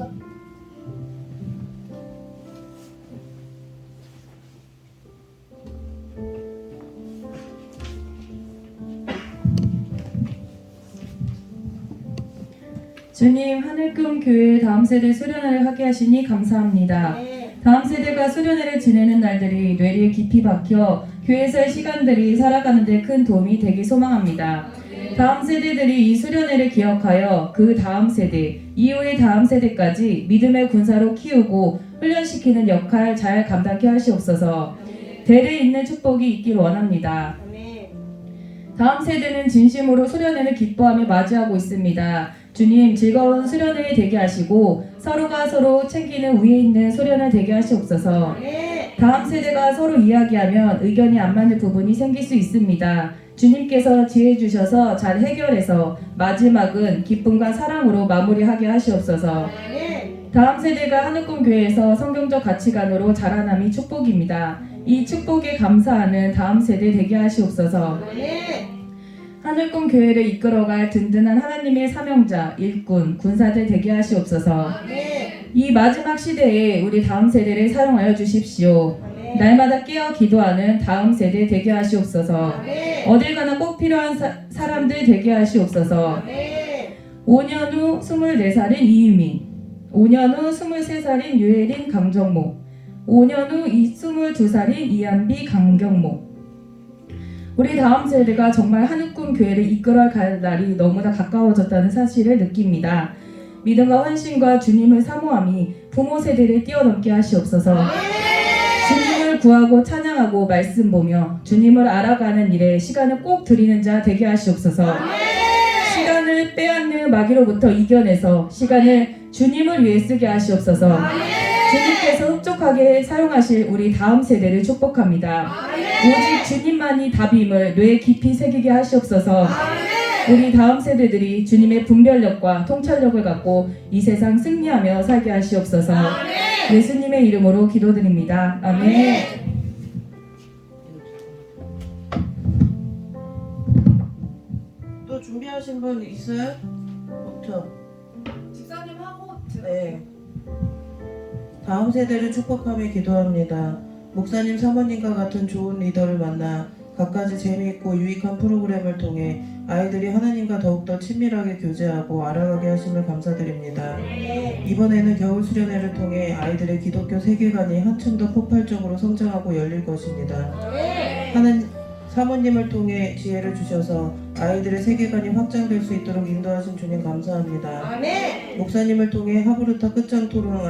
주님, 하늘꿈 교회 다음 세대 수련회를 하게 하시니 감사합니다. 다음 세대가 수련회를 지내는 날들이 뇌리에 깊이 박혀 교회에서의 시간들이 살아가는 데 큰 도움이 되길 소망합니다. 다음 세대들이 이 수련회를 기억하여 그 다음 세대, 이후의 다음 세대까지 믿음의 군사로 키우고 훈련시키는 역할 잘 감당케 하시옵소서. 대를 잇는 축복이 있길 원합니다. 다음 세대는 진심으로 수련회를 기뻐하며 맞이하고 있습니다. 주님, 즐거운 수련회 되게 하시고 서로가 서로 챙기는 위에 있는 수련회 되게 하시옵소서. 다음 세대가 서로 이야기하면 의견이 안 맞는 부분이 생길 수 있습니다. 주님께서 지혜 주셔서 잘 해결해서 마지막은 기쁨과 사랑으로 마무리하게 하시옵소서. 다음 세대가 하늘꿈 교회에서 성경적 가치관으로 자라남이 축복입니다. 이 축복에 감사하는 다음 세대 되게 하시옵소서. 하늘꿈 교회를 이끌어갈 든든한 하나님의 사명자, 일꾼, 군사들 되게 하시옵소서. 이 마지막 시대에 우리 다음 세대를 사용하여 주십시오. 날마다 깨어 기도하는 다음 세대 되게 하시옵소서. 어딜 가나 꼭 필요한 사람들 되게 하시옵소서. 5년 후 24살인 이유민, 5년 후 23살인 유혜린 강정모, 5년 후 22살인 이한비 강경모. 우리 다음 세대가 정말 하늘꿈 교회를 이끌어갈 날이 너무나 가까워졌다는 사실을 느낍니다. 믿음과 헌신과 주님을 사모함이 부모 세대를 뛰어넘게 하시옵소서. 주님을 구하고 찬양하고 말씀 보며 주님을 알아가는 일에 시간을 꼭 드리는 자 되게 하시옵소서. 시간을 빼앗는 마귀로부터 이겨내서 시간을 주님을 위해 쓰게 하시옵소서. 주님께서 흡족하게 사용하실 우리 다음 세대를 축복합니다. 오직 주님만이 답임을 뇌에 깊이 새기게 하시옵소서. 우리 다음 세대들이 주님의 분별력과 통찰력을 갖고 이 세상 승리하며 살게 하시옵소서. 예수님의 이름으로 기도드립니다. 아멘. 또 준비하신 분 있어요? 없죠? 집사님하고 네. 다음 세대를 축복하며 기도합니다. 목사님, 사모님과 같은 좋은 리더를 만나 갖가지 재미있고 유익한 프로그램을 통해 아이들이 하나님과 더욱더 친밀하게 교제하고 알아가게 하심을 감사드립니다. 이번에는 겨울 수련회를 통해 아이들의 기독교 세계관이 한층 더 폭발적으로 성장하고 열릴 것입니다. 사모님을 통해 지혜를 주셔서 아이들의 세계관이 확장될 수 있도록 인도하신 주님 감사합니다. 목사님을 통해 하부르타 끝장 토론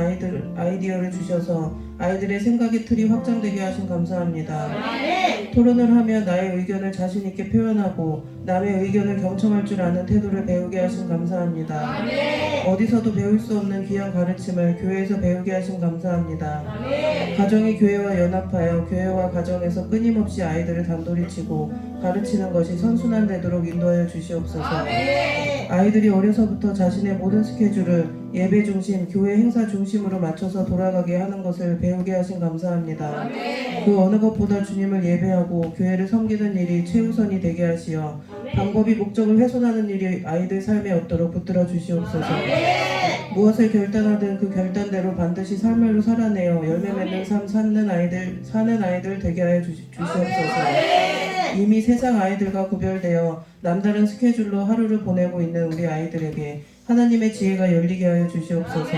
아이디어를 주셔서 아이들의 생각의 틀이 확장되게 하신 감사합니다. 토론을 하며 나의 의견을 자신 있게 표현하고 남의 의견을 경청할 줄 아는 태도를 배우게 하신 감사합니다. 어디서도 배울 수 없는 귀한 가르침을 교회에서 배우게 하신 감사합니다. 가정이 교회와 연합하여 교회와 가정에서 끊임없이 아이들을 단돌이 치고 가르치는 것이 선순환 되도록 인도하여 주시옵소서. 아이들이 어려서부터 자신의 모든 스케줄을 예배 중심, 교회 행사 중심으로 맞춰서 돌아가게 하는 것을 배우게 하신 감사합니다. 그 어느 것보다 주님을 예배하고 교회를 섬기는 일이 최우선이 되게 하시어 방법이 목적을 훼손하는 일이 아이들 삶에 없도록 붙들어 주시옵소서. 무엇을 결단하든 그 결단대로 반드시 삶으로 살아내어 열매 맺는 삶 사는 아이들 되게 하여 주시옵소서. 이미 세상 아이들과 구별되어 남다른 스케줄로 하루를 보내고 있는 우리 아이들에게 하나님의 지혜가 열리게 하여 주시옵소서.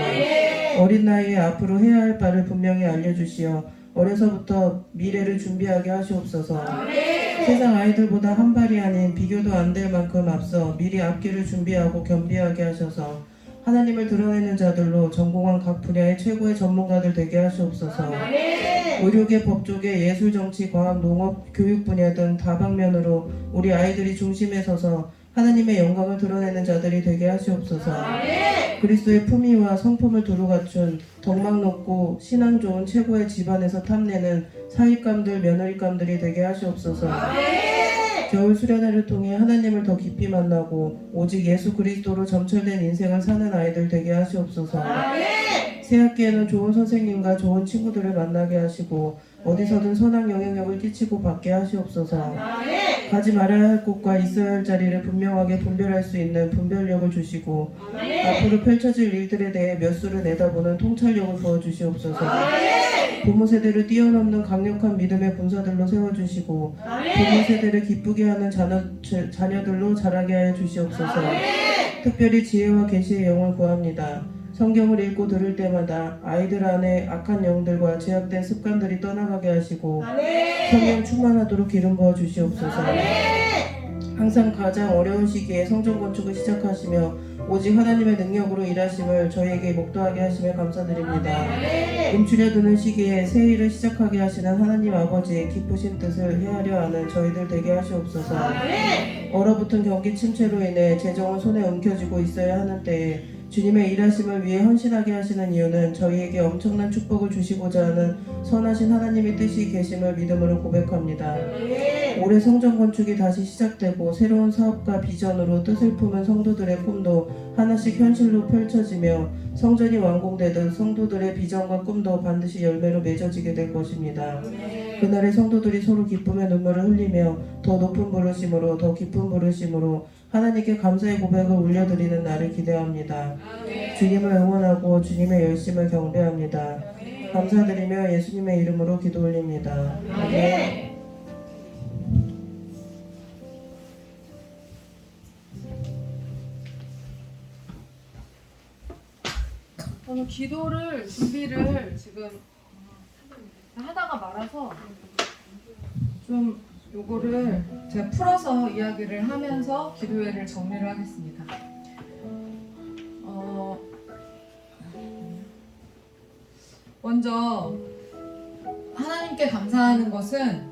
어린 나이에 앞으로 해야 할 바를 분명히 알려주시어 어려서부터 미래를 준비하게 하시옵소서. 세상 아이들보다 한 발이 아닌 비교도 안 될 만큼 앞서 미리 앞길을 준비하고 겸비하게 하셔서 하나님을 드러내는 자들로 전공한 각 분야의 최고의 전문가들 되게 하시옵소서. 의료계, 법조계, 예술, 정치, 과학, 농업, 교육 분야 등 다방면으로 우리 아이들이 중심에 서서 하나님의 영광을 드러내는 자들이 되게 하시옵소서. 그리스도의 품위와 성품을 두루 갖춘 덕망 높고 신앙 좋은 최고의 집안에서 탐내는 사윗감들, 며느리감들이 되게 하시옵소서. 겨울 수련회를 통해 하나님을 더 깊이 만나고 오직 예수 그리스도로 점철된 인생을 사는 아이들 되게 하시옵소서. 새학기에는 좋은 선생님과 좋은 친구들을 만나게 하시고 어디서든 선한 영향력을 끼치고 받게 하시옵소서. 가지 말아야 할 곳과 있어야 할 자리를 분명하게 분별할 수 있는 분별력을 주시고 앞으로 펼쳐질 일들에 대해 몇 수를 내다보는 통찰력을 부어주시옵소서. 부모 세대를 뛰어넘는 강력한 믿음의 군사들로 세워주시고 부모 세대를 기쁘게 하는 자녀들로 자라게 하여 주시옵소서. 특별히 지혜와 계시의 영을 구합니다. 성경을 읽고 들을 때마다 아이들 안에 악한 영들과 제약된 습관들이 떠나가게 하시고 성령 충만하도록 기름 부어 주시옵소서. 항상 가장 어려운 시기에 성전 건축을 시작하시며 오직 하나님의 능력으로 일하심을 저희에게 목도하게 하시며 감사드립니다. 움츠려드는 시기에 새 일을 시작하게 하시는 하나님 아버지의 기쁘신 뜻을 헤아려 하는 저희들 되게 하시옵소서. 얼어붙은 경기 침체로 인해 재정은 손에 움켜쥐고 있어야 하는 때에 주님의 일하심을 위해 헌신하게 하시는 이유는 저희에게 엄청난 축복을 주시고자 하는 선하신 하나님의 뜻이 계심을 믿음으로 고백합니다. 올해 성전 건축이 다시 시작되고 새로운 사업과 비전으로 뜻을 품은 성도들의 꿈도 하나씩 현실로 펼쳐지며 성전이 완공되듯 성도들의 비전과 꿈도 반드시 열매로 맺어지게 될 것입니다. 그날의 성도들이 서로 기쁨의 눈물을 흘리며 더 높은 부르심으로 더 깊은 부르심으로 하나님께 감사의 고백을 올려드리는 날을 기대합니다. 주님을 응원하고 주님의 열심을 경배합니다. 감사드리며 예수님의 이름으로 기도 올립니다. 아멘. 저는 기도를 준비를 지금 하다가 말아서 좀 요거를 제가 풀어서 이야기를 하면서 기도회를 정리를 하겠습니다. 먼저 하나님께 감사하는 것은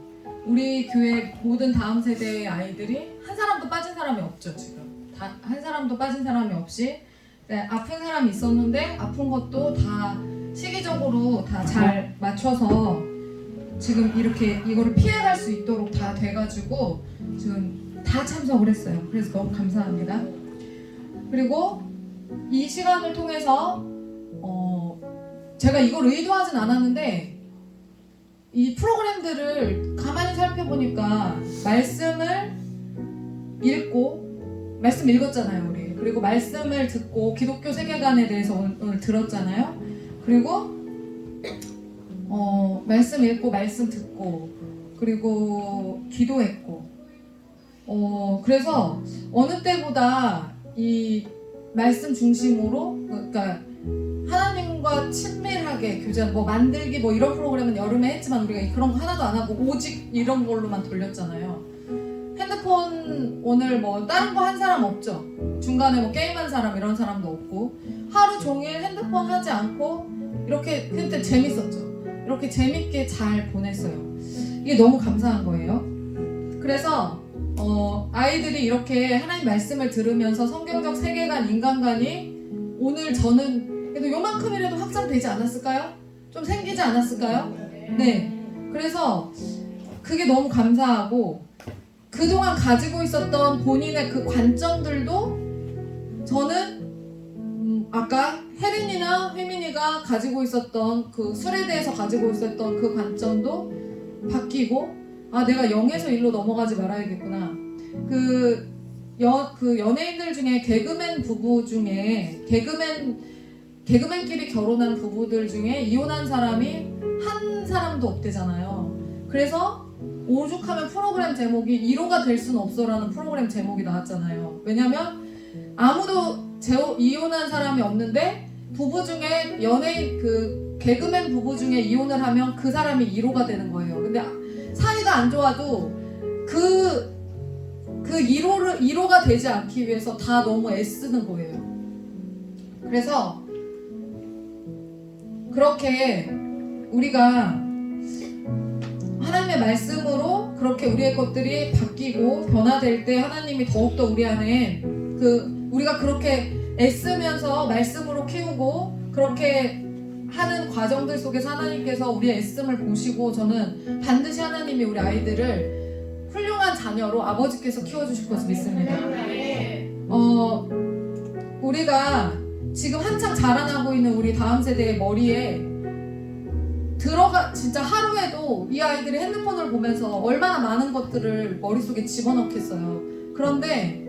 우리 교회 모든 다음 세대의 아이들이 한 사람도 빠진 사람이 없죠. 지금 한 사람도 빠진 사람이 없이 아픈 사람이 있었는데 아픈 것도 다 시기적으로 다 잘 맞춰서 지금 이렇게 이거를 피해갈 수 있도록 다 돼가지고 지금 다 참석을 했어요. 그래서 너무 감사합니다. 그리고 이 시간을 통해서 제가 이걸 의도하진 않았는데 이 프로그램들을 가만히 살펴보니까 말씀을 읽고 말씀 읽었잖아요 우리. 그리고 말씀을 듣고 기독교 세계관에 대해서 오늘 들었잖아요. 그리고 말씀 읽고 말씀 듣고 그리고 기도했고 그래서 어느 때보다 이 말씀 중심으로 그러니까 하나님과 친밀하게 교제하는 뭐 만들기 뭐 이런 프로그램은 여름에 했지만 우리가 그런 거 하나도 안 하고 오직 이런 걸로만 돌렸잖아요. 핸드폰 오늘 뭐 다른 거 한 사람 없죠. 중간에 뭐 게임한 사람 이런 사람도 없고 하루 종일 핸드폰 하지 않고 이렇게 그때 재밌었죠. 이렇게 재밌게 잘 보냈어요. 이게 너무 감사한 거예요. 그래서 아이들이 이렇게 하나님 말씀을 들으면서 성경적 세계관, 인간관이 오늘 저는 그래도 요만큼이라도 확장되지 않았을까요? 좀 생기지 않았을까요? 네. 그래서 그게 너무 감사하고 그동안 가지고 있었던 본인의 그 관점들도 저는 아까 혜린이나 혜민이가 가지고 있었던 그 술에 대해서 가지고 있었던 그 관점도 바뀌고 내가 0에서 1로 넘어가지 말아야겠구나. 그 연예인들 중에 개그맨 부부 중에 개그맨끼리 결혼한 부부들 중에 이혼한 사람이 한 사람도 없대잖아요. 그래서 오죽하면 프로그램 제목이 1호가 될 수는 없어라는 프로그램 제목이 나왔잖아요. 왜냐면 아무도 이혼한 사람이 없는데 부부 중에 연예인 그 개그맨 부부 중에 이혼을 하면 그 사람이 1호가 되는 거예요. 근데 사이가 안 좋아도 그 1호가 되지 않기 위해서 다 너무 애쓰는 거예요. 그래서 그렇게 우리가 하나님의 말씀으로 그렇게 우리의 것들이 바뀌고 변화될 때 하나님이 더욱더 우리 안에 우리가 그렇게 애쓰면서 말씀으로 키우고 그렇게 하는 과정들 속에서 하나님께서 우리의 애씀을 보시고 저는 반드시 하나님이 우리 아이들을 훌륭한 자녀로 아버지께서 키워주실 것을 믿습니다. 우리가 지금 한창 자라나고 있는 우리 다음 세대의 머리에 진짜 하루에도 이 아이들이 핸드폰을 보면서 얼마나 많은 것들을 머릿속에 집어넣겠어요. 그런데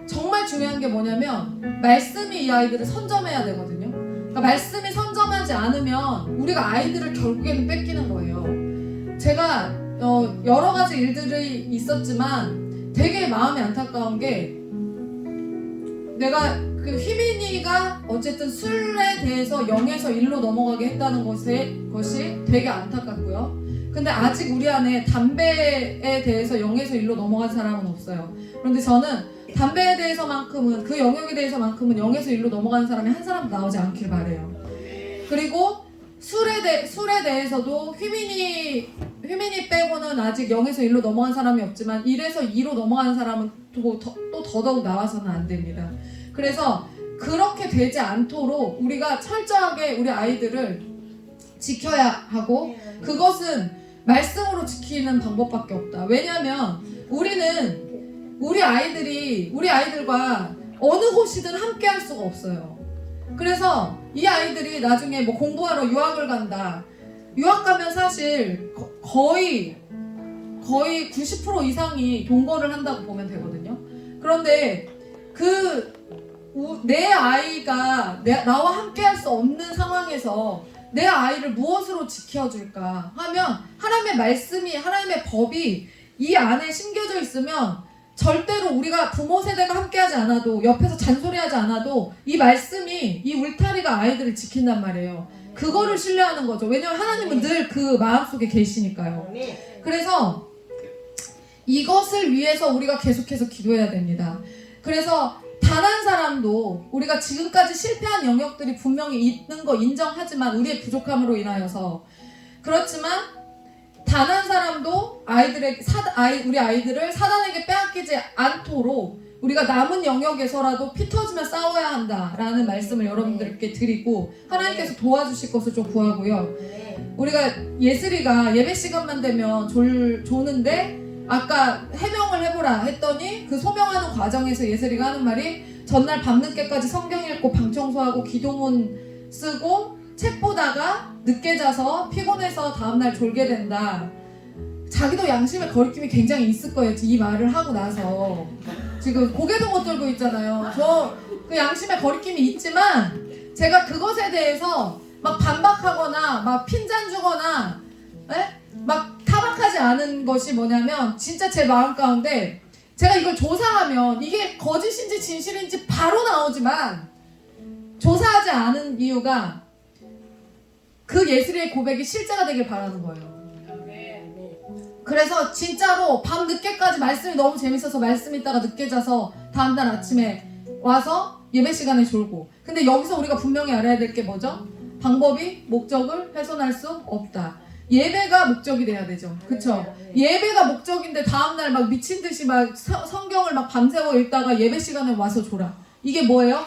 정말 중요한 게 뭐냐면 말씀이 이 아이들을 선점해야 되거든요. 그러니까 말씀이 선점하지 않으면 우리가 아이들을 결국에는 뺏기는 거예요. 제가 여러 가지 일들이 있었지만 되게 마음이 안타까운 게 내가 그 휘민이가 어쨌든 술에 대해서 0에서 1로 넘어가게 했다는 것이 되게 안타깝고요. 근데 아직 우리 안에 담배에 대해서 0에서 1로 넘어간 사람은 없어요. 그런데 저는 담배에 대해서만큼은 그 영역에 대해서만큼은 0에서 1로 넘어가는 사람이 한 사람도 나오지 않길 바래요. 그리고 술에 대해서도 휘민이 빼고는 아직 0에서 1로 넘어간 사람이 없지만 1에서 2로 넘어가는 사람은 또 더더욱 나와서는 안 됩니다. 그래서 그렇게 되지 않도록 우리가 철저하게 우리 아이들을 지켜야 하고 그것은 말씀으로 지키는 방법밖에 없다. 왜냐하면 우리는 우리 아이들과 어느 곳이든 함께 할 수가 없어요. 그래서 이 아이들이 나중에 뭐 공부하러 유학을 간다. 유학 가면 사실 거의 90% 이상이 동거를 한다고 보면 되거든요. 그런데 내 아이가 나와 함께 할 수 없는 상황에서 내 아이를 무엇으로 지켜줄까 하면 하나님의 말씀이, 하나님의 법이 이 안에 심겨져 있으면 절대로 우리가 부모 세대가 함께하지 않아도, 옆에서 잔소리하지 않아도 이 말씀이, 이 울타리가 아이들을 지킨단 말이에요. 그거를 신뢰하는 거죠. 왜냐면 하나님은 늘 그 마음속에 계시니까요. 그래서 이것을 위해서 우리가 계속해서 기도해야 됩니다. 그래서 단 한 사람도, 우리가 지금까지 실패한 영역들이 분명히 있는 거 인정하지만 우리의 부족함으로 인하여서, 그렇지만 단 한 사람도 우리 아이들을 사단에게 빼앗기지 않도록 우리가 남은 영역에서라도 피 터지며 싸워야 한다라는 말씀을 여러분들께 드리고, 하나님께서 도와주실 것을 좀 구하고요. 우리가 예슬이가 예배 시간만 되면 조는데, 아까 해명을 해보라 했더니 그 소명하는 과정에서 예슬이가 하는 말이, 전날 밤늦게까지 성경 읽고 방 청소하고 기도문 쓰고 책 보다가 늦게 자서 피곤해서 다음날 졸게 된다. 자기도 양심의 거리낌이 굉장히 있을 거예요. 이 말을 하고 나서 지금 고개도 못 들고 있잖아요. 저 그 양심의 거리낌이 있지만 제가 그것에 대해서 막 반박하거나 막 핀잔 주거나 막 타박하지 않은 것이 뭐냐면, 진짜 제 마음 가운데 제가 이걸 조사하면 이게 거짓인지 진실인지 바로 나오지만 조사하지 않은 이유가 그 예슬이의 고백이 실제가 되길 바라는 거예요. 그래서 진짜로 밤 늦게까지 말씀이 너무 재밌어서 말씀 있다가 늦게 자서 다음날 아침에 와서 예배 시간에 졸고. 근데 여기서 우리가 분명히 알아야 될 게 뭐죠? 방법이 목적을 훼손할 수 없다. 예배가 목적이 돼야 되죠. 그쵸? 예배가 목적인데 다음날 막 미친 듯이 막 성경을 막 밤새워 읽다가 예배 시간에 와서 졸아. 이게 뭐예요?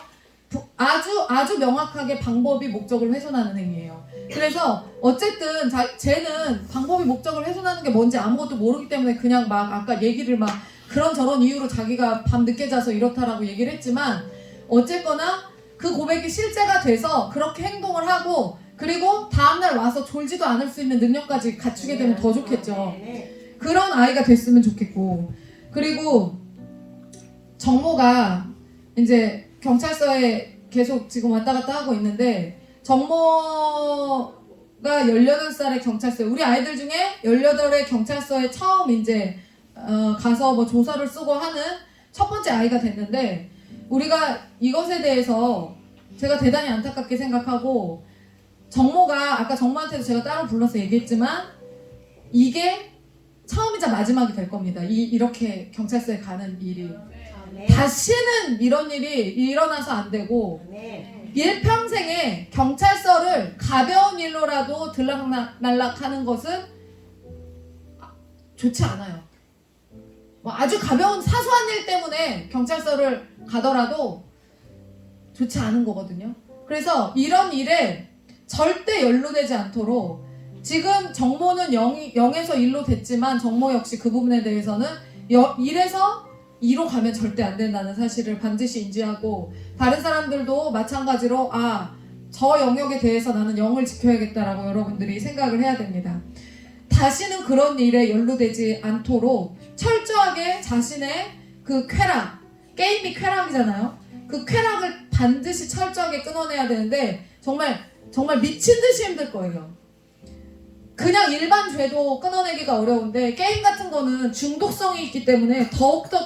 아주 명확하게 방법이 목적을 훼손하는 행위예요. 그래서 어쨌든 쟤는 방법이 목적을 훼손하는 게 뭔지 아무것도 모르기 때문에 그냥 막 아까 얘기를 막 그런저런 이유로 자기가 밤 늦게 자서 이렇다라고 얘기를 했지만, 어쨌거나 그 고백이 실제가 돼서 그렇게 행동을 하고, 그리고 다음날 와서 졸지도 않을 수 있는 능력까지 갖추게 되면 더 좋겠죠. 그런 아이가 됐으면 좋겠고, 그리고 정모가 이제 경찰서에 계속 지금 왔다 갔다 하고 있는데, 정모가 18살의 경찰서에, 우리 아이들 중에 18의 경찰서에 처음 이제 가서 뭐 조서를 쓰고 하는 첫 번째 아이가 됐는데, 우리가 이것에 대해서 제가 대단히 안타깝게 생각하고, 정모가 아까 정모한테도 제가 따로 불러서 얘기했지만 이게 처음이자 마지막이 될 겁니다. 이렇게 경찰서에 가는 일이 다시는 이런 일이 일어나서 안 되고, 일평생에 경찰서를 가벼운 일로라도 들락날락하는 것은 좋지 않아요. 뭐 아주 가벼운 사소한 일 때문에 경찰서를 가더라도 좋지 않은 거거든요. 그래서 이런 일에 절대 연루되지 않도록, 지금 정모는 0에서 1로 됐지만 정모 역시 그 부분에 대해서는 1에서 2로 가면 절대 안 된다는 사실을 반드시 인지하고, 다른 사람들도 마찬가지로 저 영역에 대해서 나는 0을 지켜야겠다라고 여러분들이 생각을 해야 됩니다. 다시는 그런 일에 연루되지 않도록 철저하게 자신의 그 쾌락, 게임이 쾌락이잖아요. 그 쾌락을 반드시 철저하게 끊어내야 되는데 정말 미친 듯이 힘들 거예요. 그냥 일반 죄도 끊어내기가 어려운데 게임 같은 거는 중독성이 있기 때문에 더욱더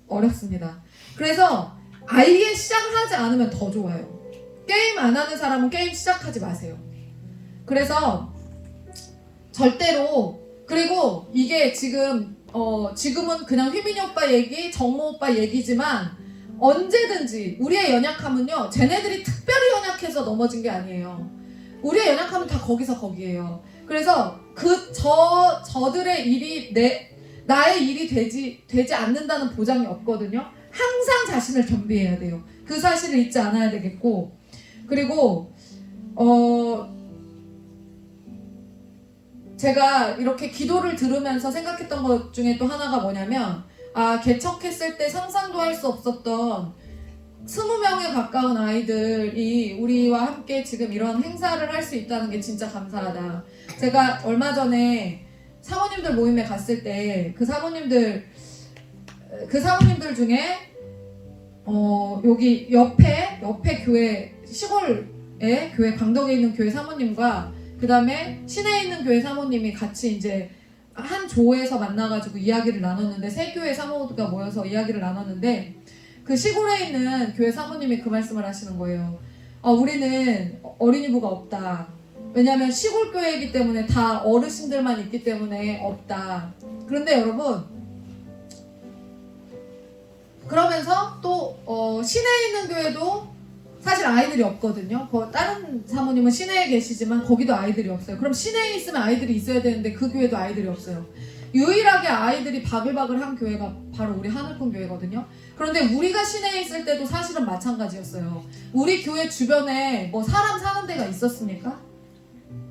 어렵습니다. 그래서 아예 시작을 하지 않으면 더 좋아요. 게임 안 하는 사람은 게임 시작하지 마세요. 그래서 절대로, 그리고 이게 지금은 그냥 휘민이 오빠 얘기, 정모 오빠 얘기지만 언제든지 우리의 연약함은요, 쟤네들이 특별히 연약해서 넘어진 게 아니에요. 우리의 연약함은 다 거기서 거기에요. 그래서 저들의 일이 나의 일이 되지 않는다는 보장이 없거든요. 항상 자신을 겸비해야 돼요. 그 사실을 잊지 않아야 되겠고, 그리고 제가 이렇게 기도를 들으면서 생각했던 것 중에 또 하나가 뭐냐면, 개척했을 때 상상도 할 수 없었던 20명에 가까운 아이들이 우리와 함께 지금 이런 행사를 할 수 있다는 게 진짜 감사하다. 제가 얼마 전에 사모님들 모임에 갔을 때 그 사모님들 중에 여기 옆에 교회, 시골 교회 광덕에 있는 교회 사모님과 그 다음에 시내에 있는 교회 사모님이 같이 이제 한 조에서 만나가지고 이야기를 나눴는데, 세 교회 사모가 모여서 이야기를 나눴는데, 그 시골에 있는 교회 사모님이 그 말씀을 하시는 거예요. 우리는 어린이부가 없다. 왜냐하면 시골 교회이기 때문에 다 어르신들만 있기 때문에 없다. 그런데 여러분, 그러면서 또 시내에 있는 교회도 사실 아이들이 없거든요. 다른 사모님은 시내에 계시지만 거기도 아이들이 없어요. 그럼 시내에 있으면 아이들이 있어야 되는데 그 교회도 아이들이 없어요. 유일하게 아이들이 바글바글 한 교회가 바로 우리 하늘꿈 교회거든요. 그런데 우리가 시내에 있을 때도 사실은 마찬가지였어요. 우리 교회 주변에 뭐 사람 사는 데가 있었습니까?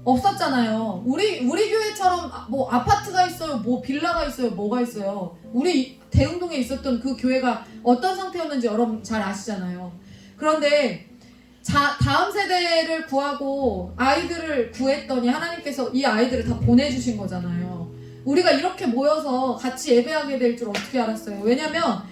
없었잖아요. 우리 교회처럼 뭐 아파트가 있어요, 뭐 빌라가 있어요, 뭐가 있어요. 우리 대흥동에 있었던 그 교회가 어떤 상태였는지 여러분 잘 아시잖아요. 그런데 다음 세대를 구하고 아이들을 구했더니 하나님께서 이 아이들을 다 보내주신 거잖아요. 우리가 이렇게 모여서 같이 예배하게 될 줄 어떻게 알았어요? 왜냐면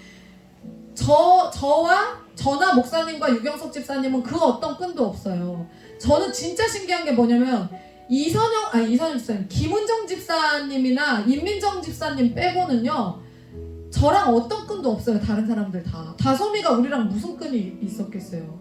저나 목사님과 유경석 집사님은 그 어떤 끈도 없어요. 저는 진짜 신기한 게 뭐냐면 이선영 집사님, 김은정 집사님이나 임민정 집사님 빼고는요, 저랑 어떤 끈도 없어요. 다른 사람들 다. 다솜이가 우리랑 무슨 끈이 있었겠어요.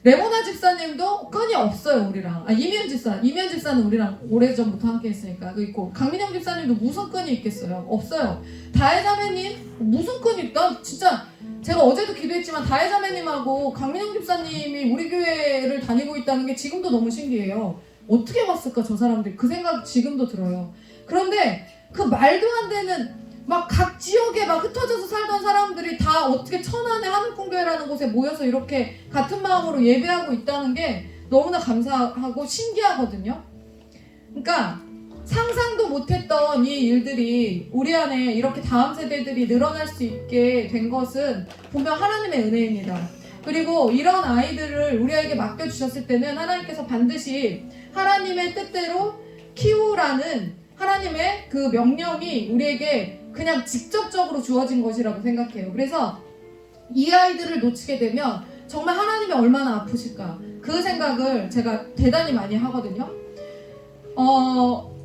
레모나 집사님도 끈이 없어요, 우리랑. 이미연 집사는 우리랑 오래전부터 함께 했으니까 그 있고, 강민영 집사님도 무슨 끈이 있겠어요? 없어요. 다혜자매님 무슨 끈이 있다? 진짜 제가 어제도 기도했지만 다혜자매님하고 강민영 집사님이 우리 교회를 다니고 있다는 게 지금도 너무 신기해요. 어떻게 왔을까 저 사람들. 그 생각 지금도 들어요. 그런데 그 말도 안 되는 막 각 지역에 막 흩어져서 살던 사람들이 다 어떻게 천안의 하늘꿈교회라는 곳에 모여서 이렇게 같은 마음으로 예배하고 있다는 게 너무나 감사하고 신기하거든요. 그러니까 상상도 못했던 이 일들이 우리 안에 이렇게 다음 세대들이 늘어날 수 있게 된 것은 분명 하나님의 은혜입니다. 그리고 이런 아이들을 우리에게 맡겨주셨을 때는 하나님께서 반드시 하나님의 뜻대로 키우라는 하나님의 그 명령이 우리에게 그냥 직접적으로 주어진 것이라고 생각해요. 그래서 이 아이들을 놓치게 되면 정말 하나님이 얼마나 아프실까, 그 생각을 제가 대단히 많이 하거든요.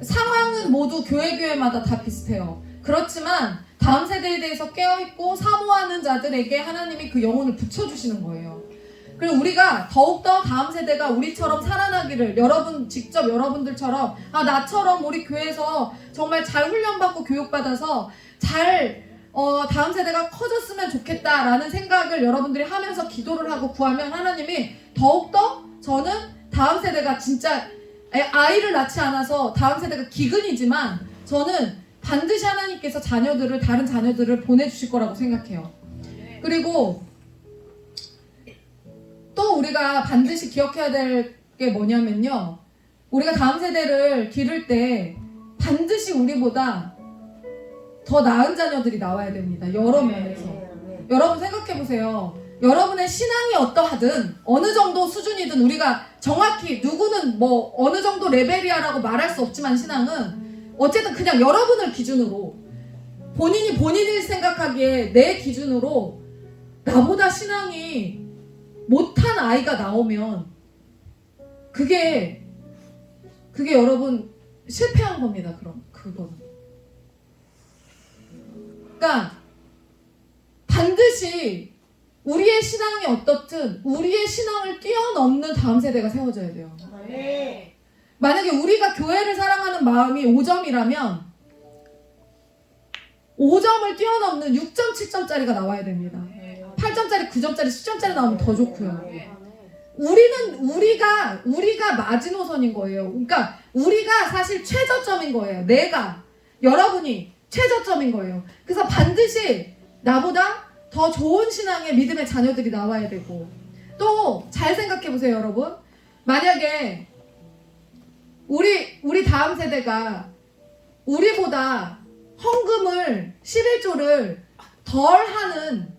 상황은 모두 교회마다 다 비슷해요. 그렇지만 다음 세대에 대해서 깨어있고 사모하는 자들에게 하나님이 그 영혼을 붙여주시는 거예요. 그리고 우리가 더욱더 다음 세대가 우리처럼 살아나기를, 직접 여러분들처럼 나처럼 우리 교회에서 정말 잘 훈련받고 교육받아서 잘 다음 세대가 커졌으면 좋겠다라는 생각을 여러분들이 하면서 기도를 하고 구하면 하나님이 더욱더, 저는 다음 세대가 진짜 아이를 낳지 않아서 다음 세대가 기근이지만 저는 반드시 하나님께서 다른 자녀들을 보내주실 거라고 생각해요. 그리고 또 우리가 반드시 기억해야 될 게 뭐냐면요, 우리가 다음 세대를 기를 때 반드시 우리보다 더 나은 자녀들이 나와야 됩니다. 여러 면에서. 여러분 생각해보세요. 여러분의 신앙이 어떠하든 어느 정도 수준이든, 우리가 정확히 누구는 뭐 어느 정도 레벨이야라고 말할 수 없지만, 신앙은 어쨌든 그냥 여러분을 기준으로, 본인이 생각하기에 내 기준으로 나보다 신앙이 못한 아이가 나오면 그게 여러분 실패한 겁니다. 그럼 그거는. 그러니까 반드시 우리의 신앙이 어떻든 우리의 신앙을 뛰어넘는 다음 세대가 세워져야 돼요. 만약에 우리가 교회를 사랑하는 마음이 5점이라면 5점을 뛰어넘는 6점, 7점짜리가 나와야 됩니다. 8점짜리, 9점짜리, 10점짜리 나오면 더 좋고요. 우리가 마지노선인 거예요. 그러니까 우리가 사실 최저점인 거예요. 여러분이 최저점인 거예요. 그래서 반드시 나보다 더 좋은 신앙의 믿음의 자녀들이 나와야 되고, 또 잘 생각해 보세요, 여러분. 만약에 우리 다음 세대가 우리보다 헌금을 11조를 덜 하는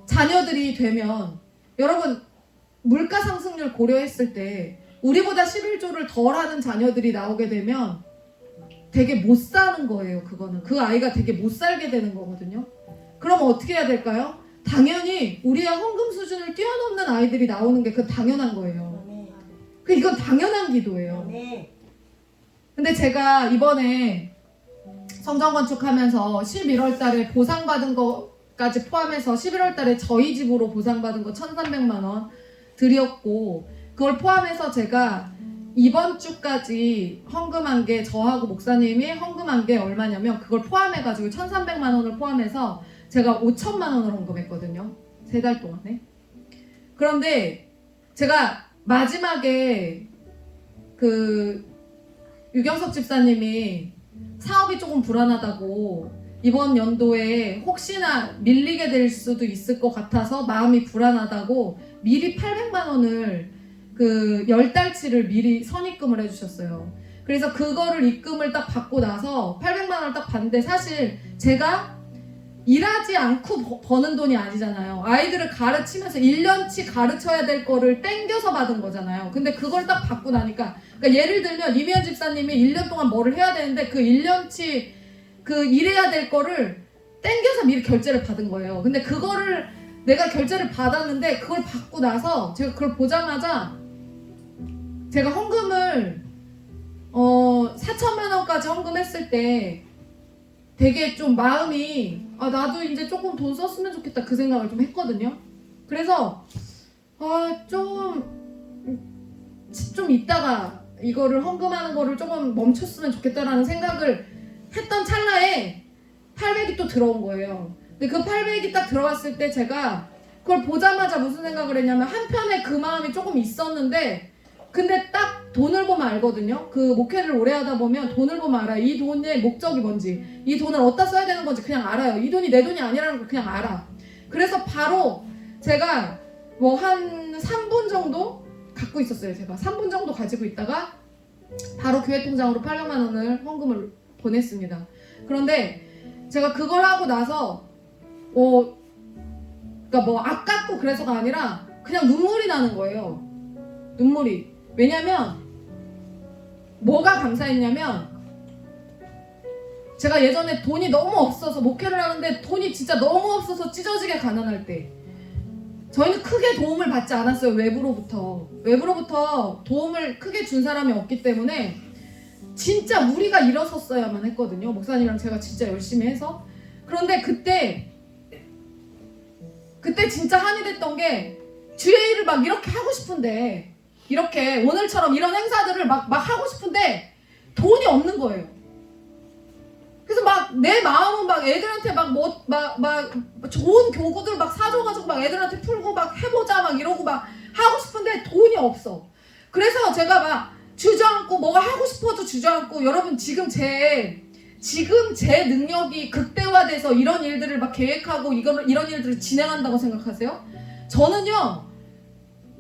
자녀들이 되면, 여러분 물가 상승률 고려했을 때 우리보다 11조를 덜 하는 자녀들이 나오게 되면 되게 못 사는 거예요. 그거는 그 아이가 되게 못 살게 되는 거거든요. 그럼 어떻게 해야 될까요? 당연히 우리의 헌금 수준을 뛰어넘는 아이들이 나오는 게 그 당연한 거예요. 이건 당연한 기도예요. 네. 근데 제가 이번에 성전 건축하면서 11월 달에 보상받은 거까지 포함해서 11월 달에 저희 집으로 보상받은 거 1,300만 원 드렸고, 그걸 포함해서 제가 이번 주까지 헌금한 게, 저하고 목사님이 헌금한 게 얼마냐면 그걸 포함해가지고 1,300만 원을 포함해서 제가 5천만 원을 헌금했거든요. 3달 동안에. 그런데 제가 마지막에 그 유경석 집사님이 사업이 조금 불안하다고, 이번 연도에 혹시나 밀리게 될 수도 있을 것 같아서 마음이 불안하다고 미리 800만 원을 그 10달치를 미리 선입금을 해주셨어요. 그래서 그거를 입금을 딱 받고 나서 800만 원을 딱 받는데, 사실 제가 일하지 않고 버는 돈이 아니잖아요. 아이들을 가르치면서 1년치 가르쳐야 될 거를 땡겨서 받은 거잖아요. 근데 그걸 딱 받고 나니까, 그러니까 예를 들면 이미연 집사님이 1년 동안 뭐를 해야 되는데 그 1년치 그 일해야 될 거를 땡겨서 미리 결제를 받은 거예요. 근데 그거를 내가 결제를 받았는데, 그걸 받고 나서 제가 그걸 보자마자 제가 헌금을 4천만 원까지 헌금했을 때 되게 좀 마음이, 나도 이제 조금 돈 썼으면 좋겠다, 그 생각을 좀 했거든요. 그래서 좀 이따가 이거를 헌금하는 거를 조금 멈췄으면 좋겠다라는 생각을 했던 찰나에 800이 또 들어온 거예요. 근데 그 800이 딱 들어왔을 때 제가 그걸 보자마자 무슨 생각을 했냐면, 한편에 그 마음이 조금 있었는데, 근데 딱 돈을 보면 알거든요. 그 목회를 오래 하다 보면 돈을 보면 알아요. 이 돈의 목적이 뭔지, 이 돈을 어디다 써야 되는 건지 그냥 알아요. 이 돈이 내 돈이 아니라는 걸 그냥 알아. 그래서 바로 제가 뭐 한 3분 정도 갖고 있었어요. 제가 3분 정도 가지고 있다가 바로 교회 통장으로 800만 원을 헌금을 보냈습니다. 그런데 제가 그걸 하고 나서 그러니까 뭐 아깝고 그래서가 아니라 그냥 눈물이 나는 거예요. 눈물이. 왜냐면 뭐가 감사했냐면, 제가 예전에 돈이 너무 없어서 목회를 하는데 돈이 진짜 너무 없어서 찢어지게 가난할 때, 저희는 크게 도움을 받지 않았어요. 외부로부터 도움을 크게 준 사람이 없기 때문에 진짜 우리가 일어섰어야만 했거든요. 목사님이랑 제가 진짜 열심히 해서. 그런데 그때 진짜 한이 됐던 게, 주의 일을 막 이렇게 하고 싶은데, 이렇게 오늘처럼 이런 행사들을 막 하고 싶은데 돈이 없는 거예요. 그래서 막 내 마음은 막 애들한테 막 좋은 교구들 막 사줘가지고 막 애들한테 풀고 막 해보자 막 이러고 막 하고 싶은데 돈이 없어. 그래서 제가 막 주저앉고, 뭐가 하고 싶어도 주저앉고, 여러분 지금 제 능력이 극대화돼서 이런 일들을 막 계획하고 이런 일들을 진행한다고 생각하세요? 저는요,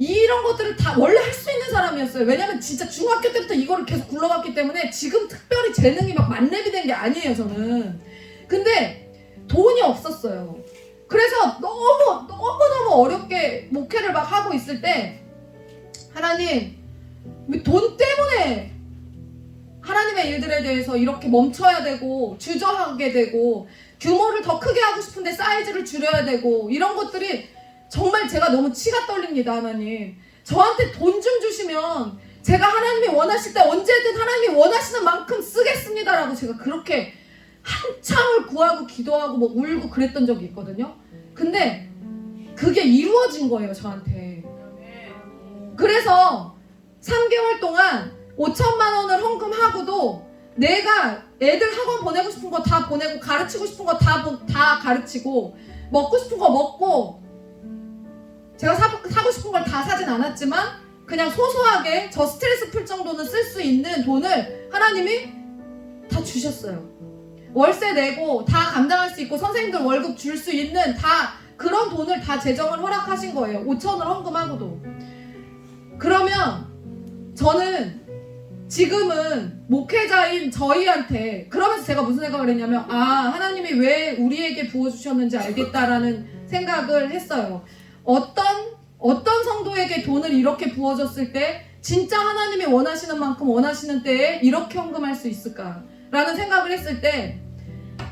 이런 것들을 다 원래 할 수 있는 사람이었어요. 왜냐면 진짜 중학교 때부터 이거를 계속 굴러갔기 때문에 지금 특별히 재능이 막 만렙이 된 게 아니에요, 저는. 근데 돈이 없었어요. 그래서 너무 어렵게 목회를 막 하고 있을 때, 하나님, 돈 때문에 하나님의 일들에 대해서 이렇게 멈춰야 되고 주저하게 되고, 규모를 더 크게 하고 싶은데 사이즈를 줄여야 되고, 이런 것들이 정말 제가 너무 치가 떨립니다. 하나님, 저한테 돈 좀 주시면 제가 하나님이 원하실 때 언제든 하나님이 원하시는 만큼 쓰겠습니다라고 제가 그렇게 한참을 구하고 기도하고 뭐 울고 그랬던 적이 있거든요. 근데 그게 이루어진 거예요, 저한테. 그래서 3개월 동안 5천만 원을 헌금하고도 내가 애들 학원 보내고 싶은 거 다 보내고, 가르치고 싶은 거 다 가르치고, 먹고 싶은 거 먹고, 제가 사고 싶은 걸 다 사진 않았지만 그냥 소소하게 저 스트레스 풀 정도는 쓸 수 있는 돈을 하나님이 다 주셨어요. 월세 내고 다 감당할 수 있고, 선생님들 월급 줄 수 있는 다 그런 돈을 다 재정을 허락하신 거예요. 5천을 헌금하고도. 그러면 저는 지금은 목회자인 저희한테, 그러면서 제가 무슨 생각을 했냐면, 하나님이 왜 우리에게 부어주셨는지 알겠다라는 생각을 했어요. 어떤 성도에게 돈을 이렇게 부어줬을 때 진짜 하나님이 원하시는 만큼 원하시는 때에 이렇게 헌금할 수 있을까라는 생각을 했을 때,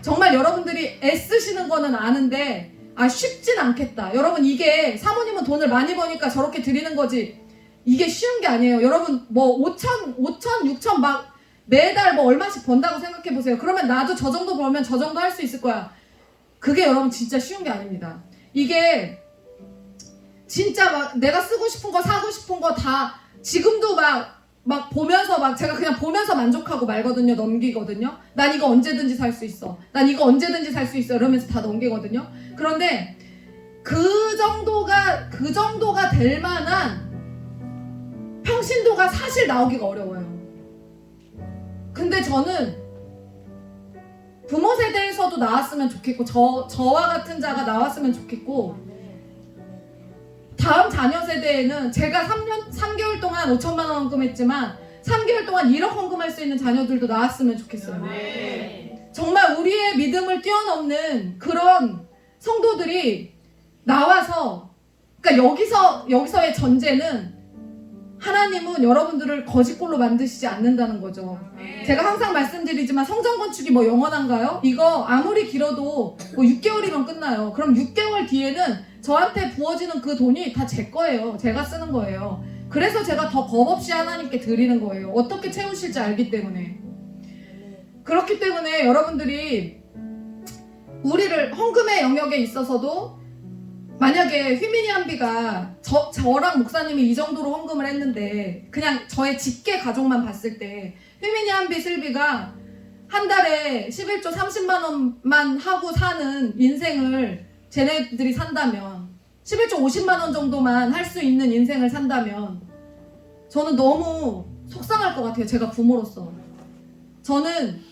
정말 여러분들이 애쓰시는 거는 아는데 쉽진 않겠다. 여러분, 이게 사모님은 돈을 많이 버니까 저렇게 드리는 거지, 이게 쉬운 게 아니에요. 여러분 뭐 5천, 6천 막 매달 뭐 얼마씩 번다고 생각해 보세요. 그러면 나도 저 정도 벌면 저 정도 할 수 있을 거야. 그게 여러분 진짜 쉬운 게 아닙니다. 이게 진짜 막 내가 쓰고 싶은 거 사고 싶은 거 다 지금도 막 보면서 막 제가 그냥 보면서 만족하고 말거든요. 넘기거든요. 난 이거 언제든지 살 수 있어. 난 이거 언제든지 살 수 있어. 이러면서 다 넘기거든요. 그런데 그 정도가 될 만한 평신도가 사실 나오기가 어려워요. 근데 저는 부모 세대에서도 나왔으면 좋겠고 저와 같은 자가 나왔으면 좋겠고 다음 자녀 세대에는 제가 3개월 동안 5천만 원 헌금했지만 3개월 동안 1억 헌금할 수 있는 자녀들도 나왔으면 좋겠어요. 정말 우리의 믿음을 뛰어넘는 그런 성도들이 나와서 그러니까 여기서의 전제는 하나님은 여러분들을 거짓골로 만드시지 않는다는 거죠. 제가 항상 말씀드리지만 성전 건축이 뭐 영원한가요? 이거 아무리 길어도 뭐 6개월이면 끝나요. 그럼 6개월 뒤에는 저한테 부어지는 그 돈이 다 제 거예요. 제가 쓰는 거예요. 그래서 제가 더 겁없이 하나님께 드리는 거예요. 어떻게 채우실지 알기 때문에. 그렇기 때문에 여러분들이 우리를 헌금의 영역에 있어서도 만약에 휘민이 한비가 저랑 목사님이 이 정도로 헌금을 했는데 그냥 저의 직계 가족만 봤을 때 휘민이 한비 슬비가 한 달에 11조 30만 원만 하고 사는 인생을 쟤네들이 산다면 11조 50만 원 정도만 할 수 있는 인생을 산다면 저는 너무 속상할 것 같아요. 제가 부모로서. 저는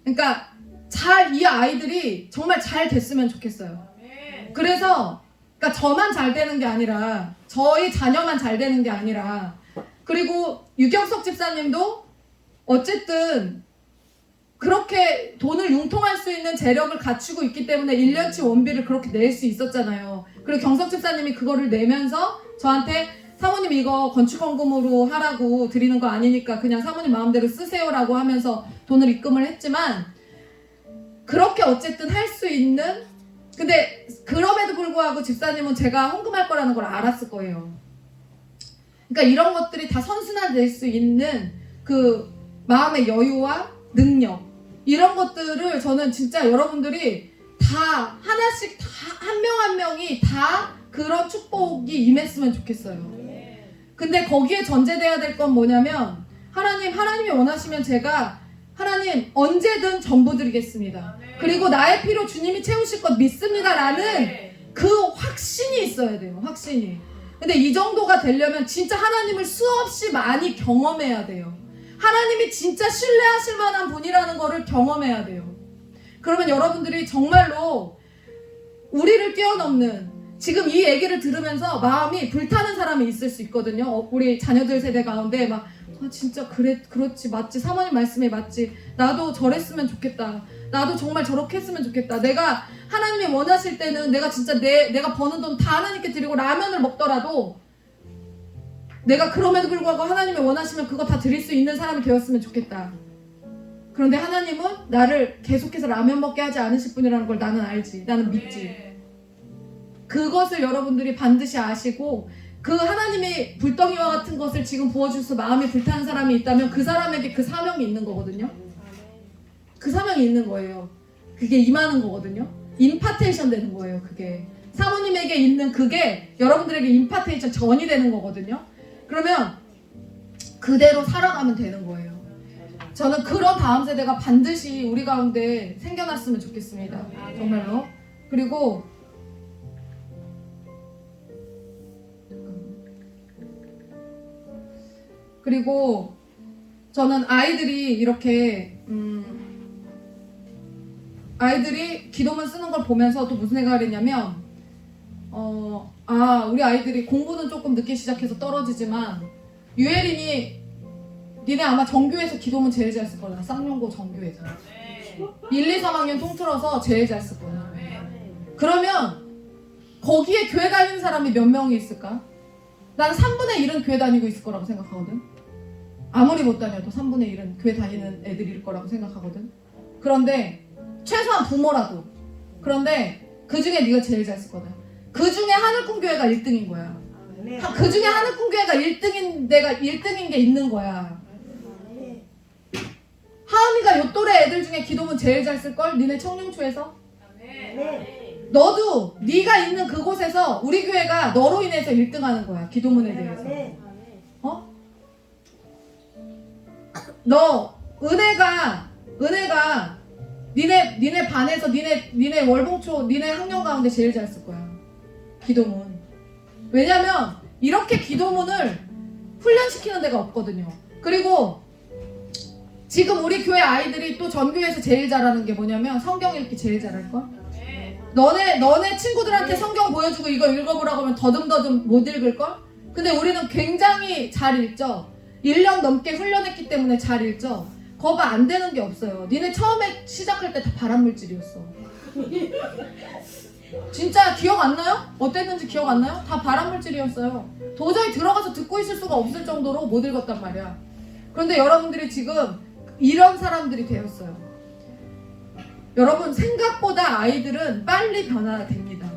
그러니까 이 아이들이 정말 잘 됐으면 좋겠어요. 그래서 그러니까 저만 잘 되는 게 아니라 저희 자녀만 잘 되는 게 아니라 그리고 유경석 집사님도 어쨌든 그렇게 돈을 융통할 수 있는 재력을 갖추고 있기 때문에 1년치 원비를 그렇게 낼 수 있었잖아요. 그리고 경석 집사님이 그거를 내면서 저한테 사모님 이거 건축헌금으로 하라고 드리는 거 아니니까 그냥 사모님 마음대로 쓰세요라고 하면서 돈을 입금을 했지만 그렇게 어쨌든 할 수 있는 근데 그럼에도 불구하고 집사님은 제가 헌금할 거라는 걸 알았을 거예요. 그러니까 이런 것들이 다 선순환될 수 있는 그 마음의 여유와 능력 이런 것들을 저는 진짜 여러분들이 다 하나씩 다 한 명 한 명이 다 그런 축복이 임했으면 좋겠어요. 근데 거기에 전제돼야 될 건 뭐냐면 하나님이 원하시면 제가 하나님 언제든 전부 드리겠습니다. 그리고 나의 피로 주님이 채우실 것 믿습니다라는 그 확신이 있어야 돼요. 확신이. 근데 이 정도가 되려면 진짜 하나님을 수없이 많이 경험해야 돼요. 하나님이 진짜 신뢰하실 만한 분이라는 거를 경험해야 돼요. 그러면 여러분들이 정말로 우리를 뛰어넘는 지금 이 얘기를 들으면서 마음이 불타는 사람이 있을 수 있거든요. 우리 자녀들 세대 가운데 막 진짜 그렇지 맞지 사모님 말씀에 맞지 나도 저랬으면 좋겠다. 나도 정말 저렇게 했으면 좋겠다. 내가 하나님이 원하실 때는 내가 진짜 내가 버는 돈 다 하나님께 드리고 라면을 먹더라도 내가 그럼에도 불구하고 하나님이 원하시면 그거 다 드릴 수 있는 사람이 되었으면 좋겠다. 그런데 하나님은 나를 계속해서 라면 먹게 하지 않으실 분이라는 걸 나는 알지. 나는 믿지. 그것을 여러분들이 반드시 아시고 그 하나님의 불덩이와 같은 것을 지금 부어주셔서 마음이 불타는 사람이 있다면 그 사람에게 그 사명이 있는 거거든요. 그 사명이 있는 거예요. 그게 임하는 거거든요. 임파테이션 되는 거예요. 그게 사모님에게 있는 그게 여러분들에게 임파테이션 전이 되는 거거든요. 그러면 그대로 살아가면 되는 거예요. 저는 그런 다음 세대가 반드시 우리 가운데 생겨났으면 좋겠습니다. 정말로. 그리고 저는 아이들이 이렇게 아이들이 기도문 쓰는 걸 보면서 또 무슨 생각을 했냐면 우리 아이들이 공부는 조금 늦게 시작해서 떨어지지만 유혜린이 니네 아마 정규에서 기도문 제일 잘 쓸 거야. 쌍용고 정규에서 1, 2, 3학년 통틀어서 제일 잘 쓸 거야. 그러면 거기에 교회 다니는 사람이 몇 명이 있을까? 난 3분의 1은 교회 다니고 있을 거라고 생각하거든. 아무리 못 다녀도 3분의 1은 교회 다니는 애들일 거라고 생각하거든. 그런데 최소한 부모라도. 그런데 그 중에 네가 제일 잘 쓸 거다. 그 중에 하늘꿈교회가 1등인 거야. 그 중에 하늘꿈교회가 1등인 데가 1등인 게 있는 거야. 하은이가 요 또래 애들 중에 기도문 제일 잘 쓸걸? 니네 청룡초에서? 너도 네가 있는 그곳에서 우리 교회가 너로 인해서 1등하는 거야. 기도문에 대해서. 어? 너 은혜가 니네 반에서 니네 월봉초 니네 학년 가운데 제일 잘 쓸 거야. 기도문. 왜냐면 이렇게 기도문을 훈련시키는 데가 없거든요. 그리고 지금 우리 교회 아이들이 또 전교회에서 제일 잘하는 게 뭐냐면 성경 읽기 제일 잘할걸? 너네 친구들한테 성경 보여주고 이거 읽어보라고 하면 더듬더듬 못 읽을걸? 근데 우리는 굉장히 잘 읽죠? 1년 넘게 훈련했기 때문에 잘 읽죠? 거봐 안 되는 게 없어요. 니네 처음에 시작할 때 다 발암물질이었어. 진짜 기억 안 나요? 어땠는지 기억 안 나요? 다 발암물질이었어요. 도저히 들어가서 듣고 있을 수가 없을 정도로 못 읽었단 말이야. 그런데 여러분들이 지금 이런 사람들이 되었어요. 여러분 생각보다 아이들은 빨리 변화됩니다.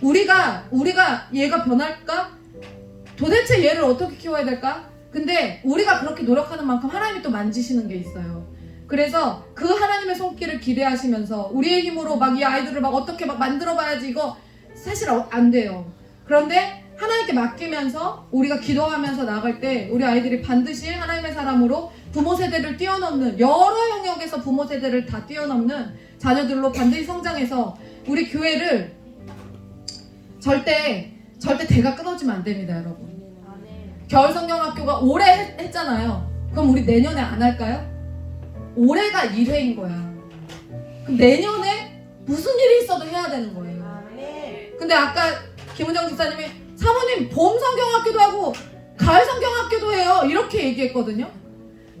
우리가 얘가 변할까? 도대체 얘를 어떻게 키워야 될까? 근데 우리가 그렇게 노력하는 만큼 하나님이 또 만지시는 게 있어요. 그래서 그 하나님의 손길을 기대하시면서 우리의 힘으로 막 이 아이들을 막 어떻게 막 만들어봐야지 이거 사실 안 돼요. 그런데 하나님께 맡기면서 우리가 기도하면서 나갈 때 우리 아이들이 반드시 하나님의 사람으로 부모 세대를 뛰어넘는 여러 영역에서 부모 세대를 다 뛰어넘는 자녀들로 반드시 성장해서 우리 교회를 절대 대가 끊어지면 안 됩니다, 여러분. 겨울성경학교가 올해 했잖아요. 그럼 우리 내년에 안 할까요? 올해가 1회인 거야. 그럼 내년에 무슨 일이 있어도 해야 되는 거예요. 근데 아까 김은정 집사님이 사모님 봄 성경학교도 하고 가을 성경학교도 해요 이렇게 얘기했거든요.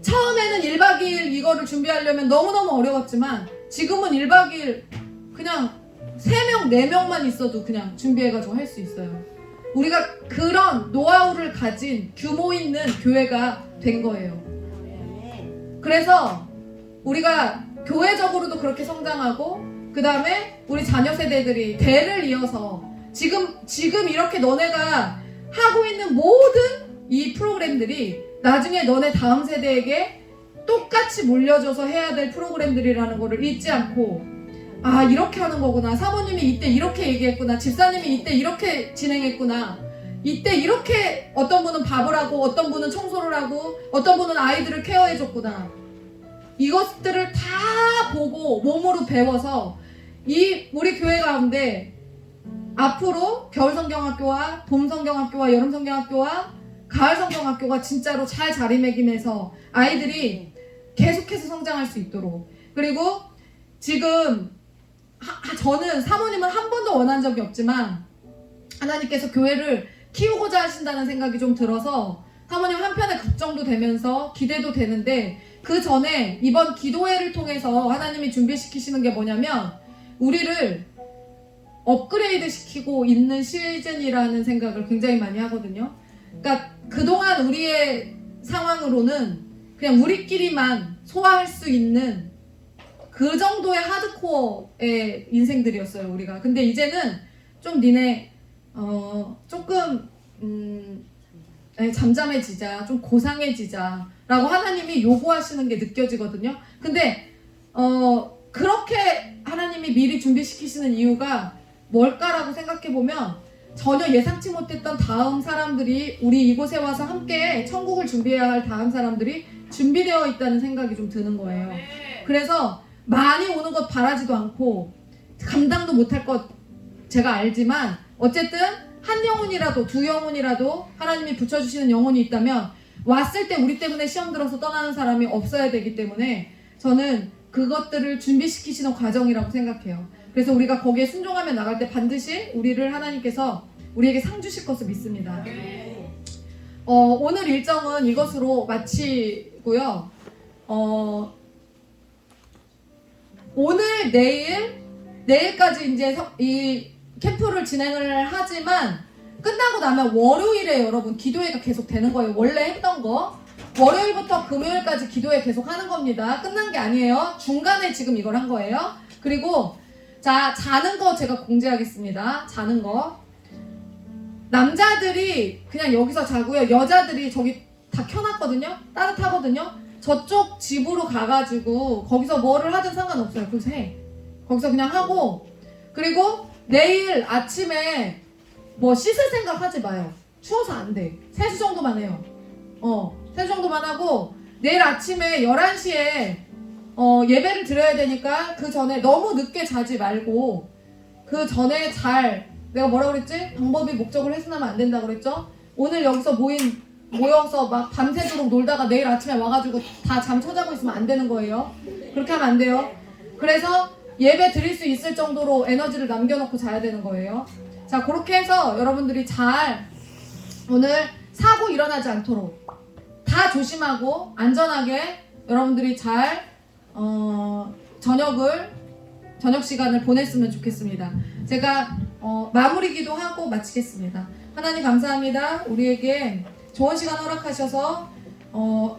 처음에는 1박 2일 이거를 준비하려면 너무너무 어려웠지만 지금은 1박 2일 그냥 3명, 4명만 있어도 그냥 준비해가지고 할 수 있어요. 우리가 그런 노하우를 가진 규모 있는 교회가 된 거예요. 그래서 우리가 교회적으로도 그렇게 성장하고 그 다음에 우리 자녀 세대들이 대를 이어서 지금 이렇게 너네가 하고 있는 모든 이 프로그램들이 나중에 너네 다음 세대에게 똑같이 물려줘서 해야 될 프로그램들이라는 거를 잊지 않고 아 이렇게 하는 거구나, 사모님이 이때 이렇게 얘기했구나, 집사님이 이때 이렇게 진행했구나, 이때 이렇게 어떤 분은 밥을 하고 어떤 분은 청소를 하고 어떤 분은 아이들을 케어해줬구나, 이것들을 다 보고 몸으로 배워서 이 우리 교회 가운데 앞으로 겨울성경학교와 봄성경학교와 여름성경학교와 가을성경학교가 진짜로 잘 자리매김해서 아이들이 계속해서 성장할 수 있도록, 그리고 지금 저는 사모님은 한 번도 원한 적이 없지만 하나님께서 교회를 키우고자 하신다는 생각이 좀 들어서 사모님 한편에 걱정도 되면서 기대도 되는데 그 전에 이번 기도회를 통해서 하나님이 준비시키시는 게 뭐냐면 우리를 업그레이드 시키고 있는 시즌이라는 생각을 굉장히 많이 하거든요. 그러니까 그동안 우리의 상황으로는 그냥 우리끼리만 소화할 수 있는 그 정도의 하드코어의 인생들이었어요, 우리가. 근데 이제는 좀 니네 조금 잠잠해지자, 좀 고상해지자 라고 하나님이 요구하시는 게 느껴지거든요. 근데 그렇게 하나님이 미리 준비시키시는 이유가 뭘까라고 생각해보면 전혀 예상치 못했던 다음 사람들이 우리 이곳에 와서 함께 천국을 준비해야 할 다음 사람들이 준비되어 있다는 생각이 좀 드는 거예요. 그래서 많이 오는 것 바라지도 않고 감당도 못할 것 제가 알지만 어쨌든 한 영혼이라도 두 영혼이라도 하나님이 붙여주시는 영혼이 있다면 왔을 때 우리 때문에 시험 들어서 떠나는 사람이 없어야 되기 때문에 저는 그것들을 준비시키시는 과정이라고 생각해요. 그래서 우리가 거기에 순종하며 나갈 때 반드시 우리를 하나님께서 우리에게 상 주실 것을 믿습니다. 오늘 일정은 이것으로 마치고요. 오늘 내일까지 이제 이 캠프를 진행을 하지만 끝나고 나면 월요일에 여러분 기도회가 계속 되는 거예요. 원래 했던 거 월요일부터 금요일까지 기도회 계속 하는 겁니다. 끝난 게 아니에요. 중간에 지금 이걸 한 거예요. 그리고 자, 자는 거 제가 공지하겠습니다. 자는 거 남자들이 그냥 여기서 자고요. 여자들이 저기 다 켜놨거든요. 따뜻하거든요. 저쪽 집으로 가가지고 거기서 뭐를 하든 상관없어요. 그래서 해. 거기서 그냥 하고, 그리고 내일 아침에 뭐 씻을 생각 하지 마요. 추워서 안 돼. 3시 정도만 해요. 3시 정도만 하고 내일 아침에 11시에 예배를 드려야 되니까 그 전에 너무 늦게 자지 말고 그 전에 내가 뭐라 그랬지? 방법이 목적을 훼손하면 안 된다 그랬죠? 오늘 여기서 모여서 막 밤새도록 놀다가 내일 아침에 와가지고 다 잠 쳐자고 있으면 안 되는 거예요. 그렇게 하면 안 돼요. 그래서 예배 드릴 수 있을 정도로 에너지를 남겨놓고 자야 되는 거예요. 자, 그렇게 해서 여러분들이 오늘 사고 일어나지 않도록 다 조심하고 안전하게 여러분들이 저녁 시간을 보냈으면 좋겠습니다. 제가 마무리 기도하고 마치겠습니다. 하나님 감사합니다. 우리에게 좋은 시간 허락하셔서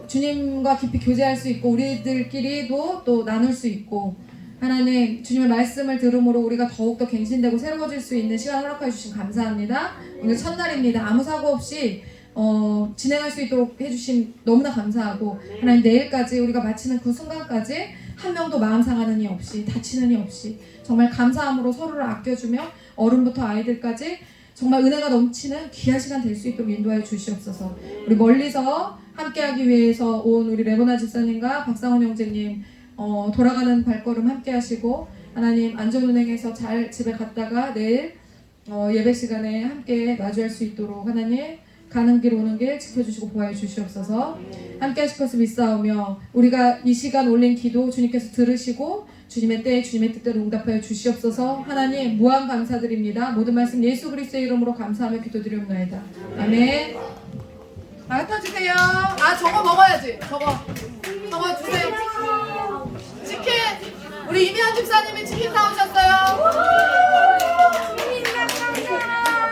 주님과 깊이 교제할 수 있고 우리들끼리도 또 나눌 수 있고, 하나님 주님의 말씀을 들음으로 우리가 더욱더 갱신되고 새로워질 수 있는 시간 허락해 주신 감사합니다. 오늘 첫날입니다. 아무 사고 없이 진행할 수 있도록 해주신 너무나 감사하고, 하나님 내일까지 우리가 마치는 그 순간까지 한 명도 마음 상하는 이 없이 다치는 이 없이 정말 감사함으로 서로를 아껴주며 어른부터 아이들까지 정말 은혜가 넘치는 귀한 시간 될 수 있도록 인도하여 주시옵소서. 우리 멀리서 함께하기 위해서 온 우리 레보나 집사님과 박상원 형제님 돌아가는 발걸음 함께 하시고, 하나님 안전운행해서 잘 집에 갔다가 내일 예배 시간에 함께 마주할 수 있도록 하나님 가는 길 오는 길 지켜주시고 보호해 주시옵소서. 함께 하실 것을 믿사오며 우리가 이 시간 올린 기도 주님께서 들으시고 주님의 때에 주님의 뜻대로 응답하여 주시옵소서. 하나님 무한 감사드립니다. 모든 말씀 예수 그리스도의 이름으로 감사하며 기도드리옵나이다. 아멘. 흩어주세요. 저거 먹어야지. 저거 주세요. 치킨. 우리 이미연 집사님이 치킨 사오셨어요.